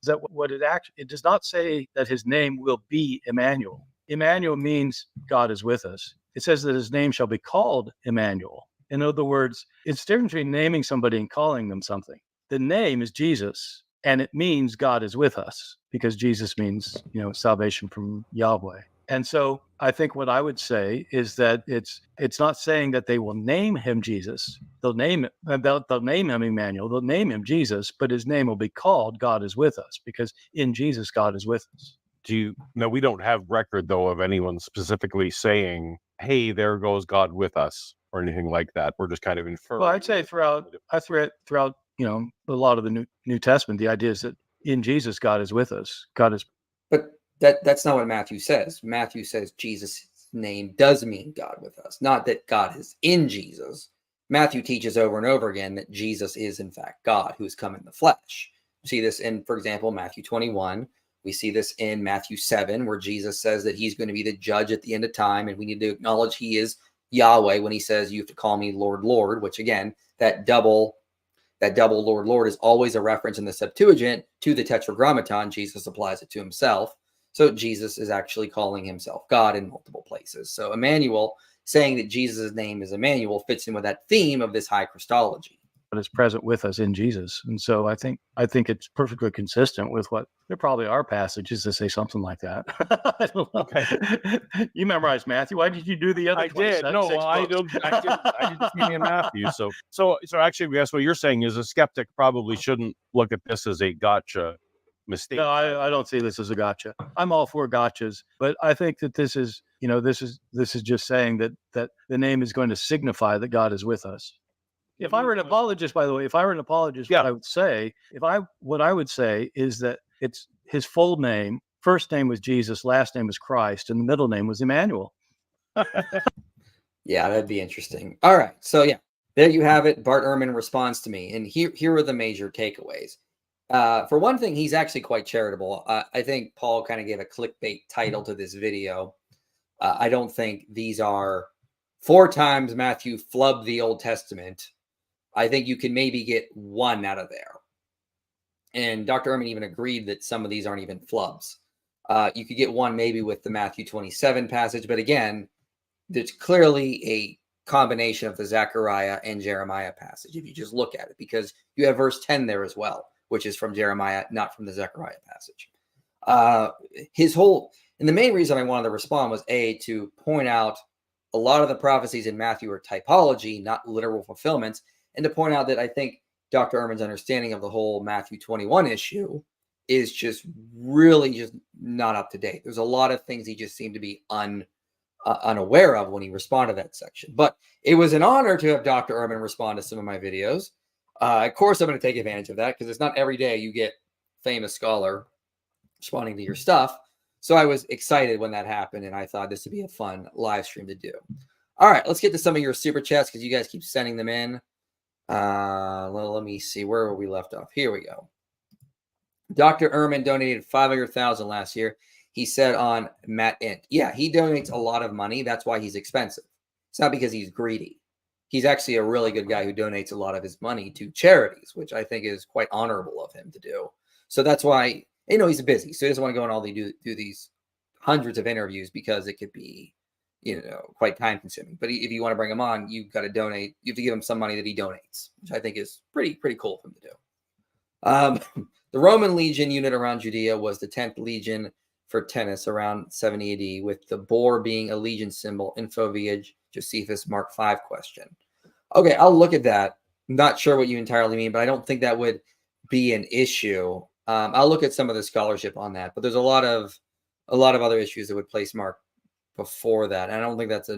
Is that what it actually, it does not say that his name will be Emmanuel. Emmanuel means God is with us. It says that his name shall be called Emmanuel. In other words, it's different between naming somebody and calling them something. The name is Jesus, and it means God is with us, because Jesus means, salvation from Yahweh. And so I think what I would say is that it's not saying that they will name him Jesus. They'll name him Emmanuel. They'll name him Jesus, but his name will be called God is with us, because in Jesus, God is with us. We don't have record, though, of anyone specifically saying, hey, there goes God with us, or anything like that. We're just kind of inferring. Well, I'd say throughout a lot of the New Testament, the idea is that in Jesus, God is with us. God is. But that's not what Matthew says. Matthew says Jesus' name does mean God with us, not that God is in Jesus. Matthew teaches over and over again that Jesus is, in fact, God who has come in the flesh. We see this in, for example, Matthew 21. We see this in Matthew 7, where Jesus says that he's going to be the judge at the end of time, and we need to acknowledge he is Yahweh when he says, you have to call me Lord, Lord, which, again, that double Lord, Lord is always a reference in the Septuagint to the Tetragrammaton. Jesus applies it to himself. So Jesus is actually calling himself God in multiple places. So Emmanuel, saying that Jesus' name is Emmanuel, fits in with that theme of this high Christology. Is present with us in Jesus. And so I think it's perfectly consistent with what there probably are passages that say something like that. I don't know. Okay. You memorized Matthew. Why did you do the other? I did. No, well, I didn't see in Matthew. So actually, I guess what you're saying is a skeptic probably shouldn't look at this as a gotcha mistake. No, I don't see this as a gotcha. I'm all for gotchas, but I think that this is just saying that the name is going to signify that God is with us. If I were an apologist, by the way, what I would say is that it's his full name. First name was Jesus, last name was Christ, and the middle name was Emmanuel. Yeah, that'd be interesting. All right. So yeah, there you have it. Bart Ehrman responds to me. And here are the major takeaways. For one thing, he's actually quite charitable. I think Paul kind of gave a clickbait title to this video. I don't think these are 4 times Matthew flubbed the Old Testament. I think you can maybe get 1 out of there. And Dr. Ehrman even agreed that some of these aren't even flubs. You could get one maybe with the Matthew 27 passage, but again, there's clearly a combination of the Zechariah and Jeremiah passage if you just look at it, because you have verse 10 there as well, which is from Jeremiah, not from the Zechariah passage. And the main reason I wanted to respond was to point out a lot of the prophecies in Matthew are typology, not literal fulfillments, and to point out that I think Dr. Ehrman's understanding of the whole Matthew 21 issue is just really just not up to date. There's a lot of things he just seemed to be unaware of when he responded to that section. But it was an honor to have Dr. Ehrman respond to some of my videos. Of course, I'm going to take advantage of that because it's not every day you get famous scholar responding to your stuff. So I was excited when that happened, and I thought this would be a fun live stream to do. All right, let's get to some of your super chats because you guys keep sending them in. Let me see. Where were we left off? Here we go. Dr. Ehrman donated $500,000 last year. He said on Matt Int. Yeah, he donates a lot of money. That's why he's expensive. It's not because he's greedy. He's actually a really good guy who donates a lot of his money to charities, which I think is quite honorable of him to do. So that's why, he's busy. So he doesn't want to go and do these hundreds of interviews because it could be, quite time consuming. But if you want to bring him on, you've got to donate. You have to give him some money that he donates, which I think is pretty cool for him to do. The Roman legion unit around Judea was the 10th legion for tennis around 70 AD, with the boar being a legion symbol. Info via Josephus Mark 5 question. Okay, I'll look at that. I'm not sure what you entirely mean, but I don't think that would be an issue. I'll look at some of the scholarship on that, but there's a lot of other issues that would place Mark before that. And I don't think that's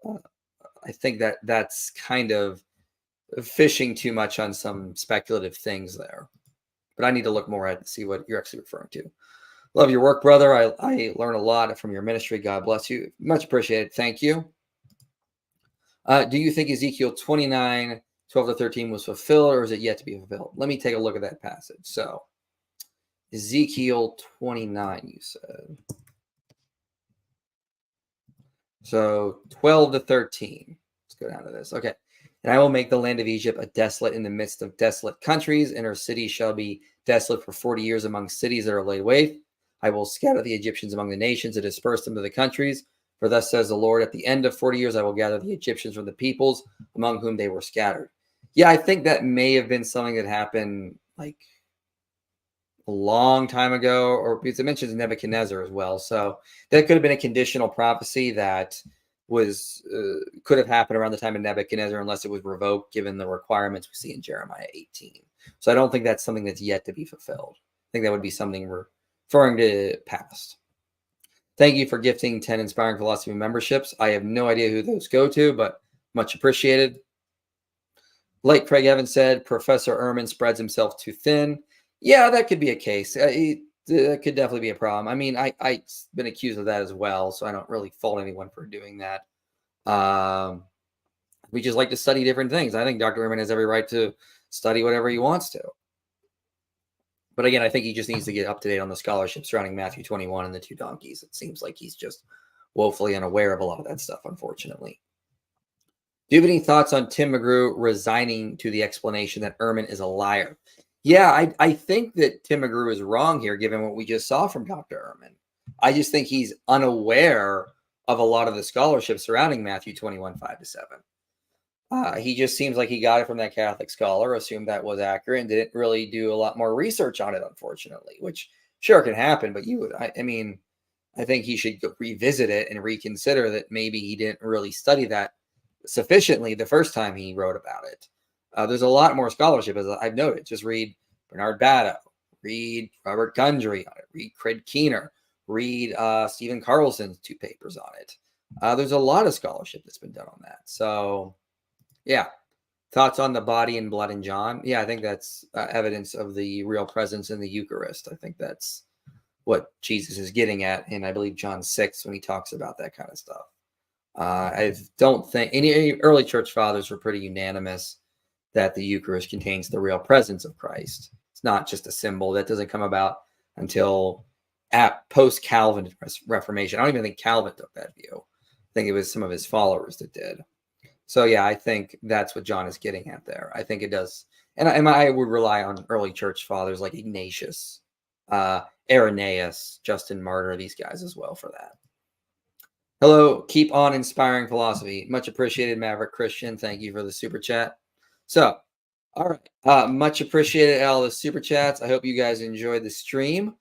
I think that's kind of fishing too much on some speculative things there. But I need to look more at it to see what you're actually referring to. Love your work, brother. I learn a lot from your ministry. God bless you. Much appreciated. Thank you. Do you think Ezekiel 29, 12 to 13 was fulfilled, or is it yet to be fulfilled? Let me take a look at that passage. So, Ezekiel 29, you said. So, 12 to 13. Let's go down to this. Okay. And I will make the land of Egypt a desolate in the midst of desolate countries, and her cities shall be desolate for 40 years among cities that are laid waste. I will scatter the Egyptians among the nations and disperse them to the countries. For thus says the Lord, at the end of 40 years, I will gather the Egyptians from the peoples among whom they were scattered. Yeah, I think that may have been something that happened like a long time ago, or because it mentions Nebuchadnezzar as well. So that could have been a conditional prophecy that was could have happened around the time of Nebuchadnezzar, unless it was revoked given the requirements we see in Jeremiah 18. So I don't think that's something that's yet to be fulfilled. I think that would be something referring to past. Thank you for gifting 10 Inspiring Philosophy memberships. I have no idea who those go to, but much appreciated. Like Craig Evans said, Professor Ehrman spreads himself too thin. Yeah, that could be a case. That could definitely be a problem. I mean, I've been accused of that as well, so I don't really fault anyone for doing that. We just like to study different things. I think Dr. Ehrman has every right to study whatever he wants to. But again, I think he just needs to get up to date on the scholarship surrounding Matthew 21 and the two donkeys. It seems like he's just woefully unaware of a lot of that stuff, unfortunately. Do you have any thoughts on Tim McGrew resigning to the explanation that Ehrman is a liar? Yeah, I think that Tim McGrew is wrong here, given what we just saw from Dr. Ehrman. I just think he's unaware of a lot of the scholarship surrounding Matthew 21, 5 to 7. He just seems like he got it from that Catholic scholar, assumed that was accurate, and didn't really do a lot more research on it, unfortunately, which sure can happen, but I think he should revisit it and reconsider that maybe he didn't really study that sufficiently the first time he wrote about it. There's a lot more scholarship, as I've noted. Just read Bernard Batto, read Robert Gundry on it, read Craig Keener, read Stephen Carlson's 2 papers on it. There's a lot of scholarship that's been done on that. So, yeah. Thoughts on the body and blood in John? Yeah, I think that's evidence of the real presence in the Eucharist. I think that's what Jesus is getting at in, I believe, John 6 when he talks about that kind of stuff. I don't think any early church fathers were pretty unanimous that the Eucharist contains the real presence of Christ. It's not just a symbol. That doesn't come about until post-Calvin Reformation. I don't even think Calvin took that view. I think it was some of his followers that did. So, yeah, I think that's what John is getting at there. I think it does. And I would rely on early church fathers like Ignatius Irenaeus, Justin Martyr, these guys as well for that. Hello, keep on inspiring philosophy. Much appreciated, Maverick Christian. Thank you for the super chat. So, all right. Much appreciated, all the super chats. I hope you guys enjoyed the stream.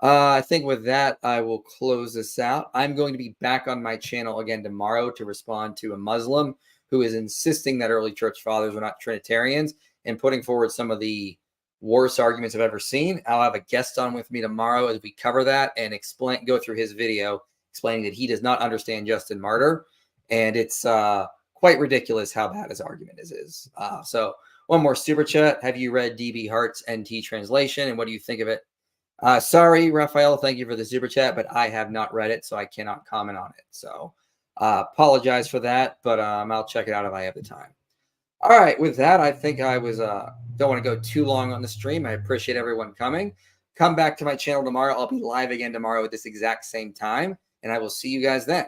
I think with that, I will close this out. I'm going to be back on my channel again tomorrow to respond to a Muslim who is insisting that early church fathers were not Trinitarians and putting forward some of the worst arguments I've ever seen. I'll have a guest on with me tomorrow as we cover that and go through his video explaining that he does not understand Justin Martyr. And it's quite ridiculous how bad his argument is. So one more super chat. Have you read DB Hart's NT translation? And what do you think of it? Sorry, Raphael, thank you for the super chat, but I have not read it, so I cannot comment on it. So apologize for that, but I'll check it out if I have the time. All right, with that, I think I was don't want to go too long on the stream. I appreciate everyone coming. Come back to my channel tomorrow. I'll be live again tomorrow at this exact same time, and I will see you guys then.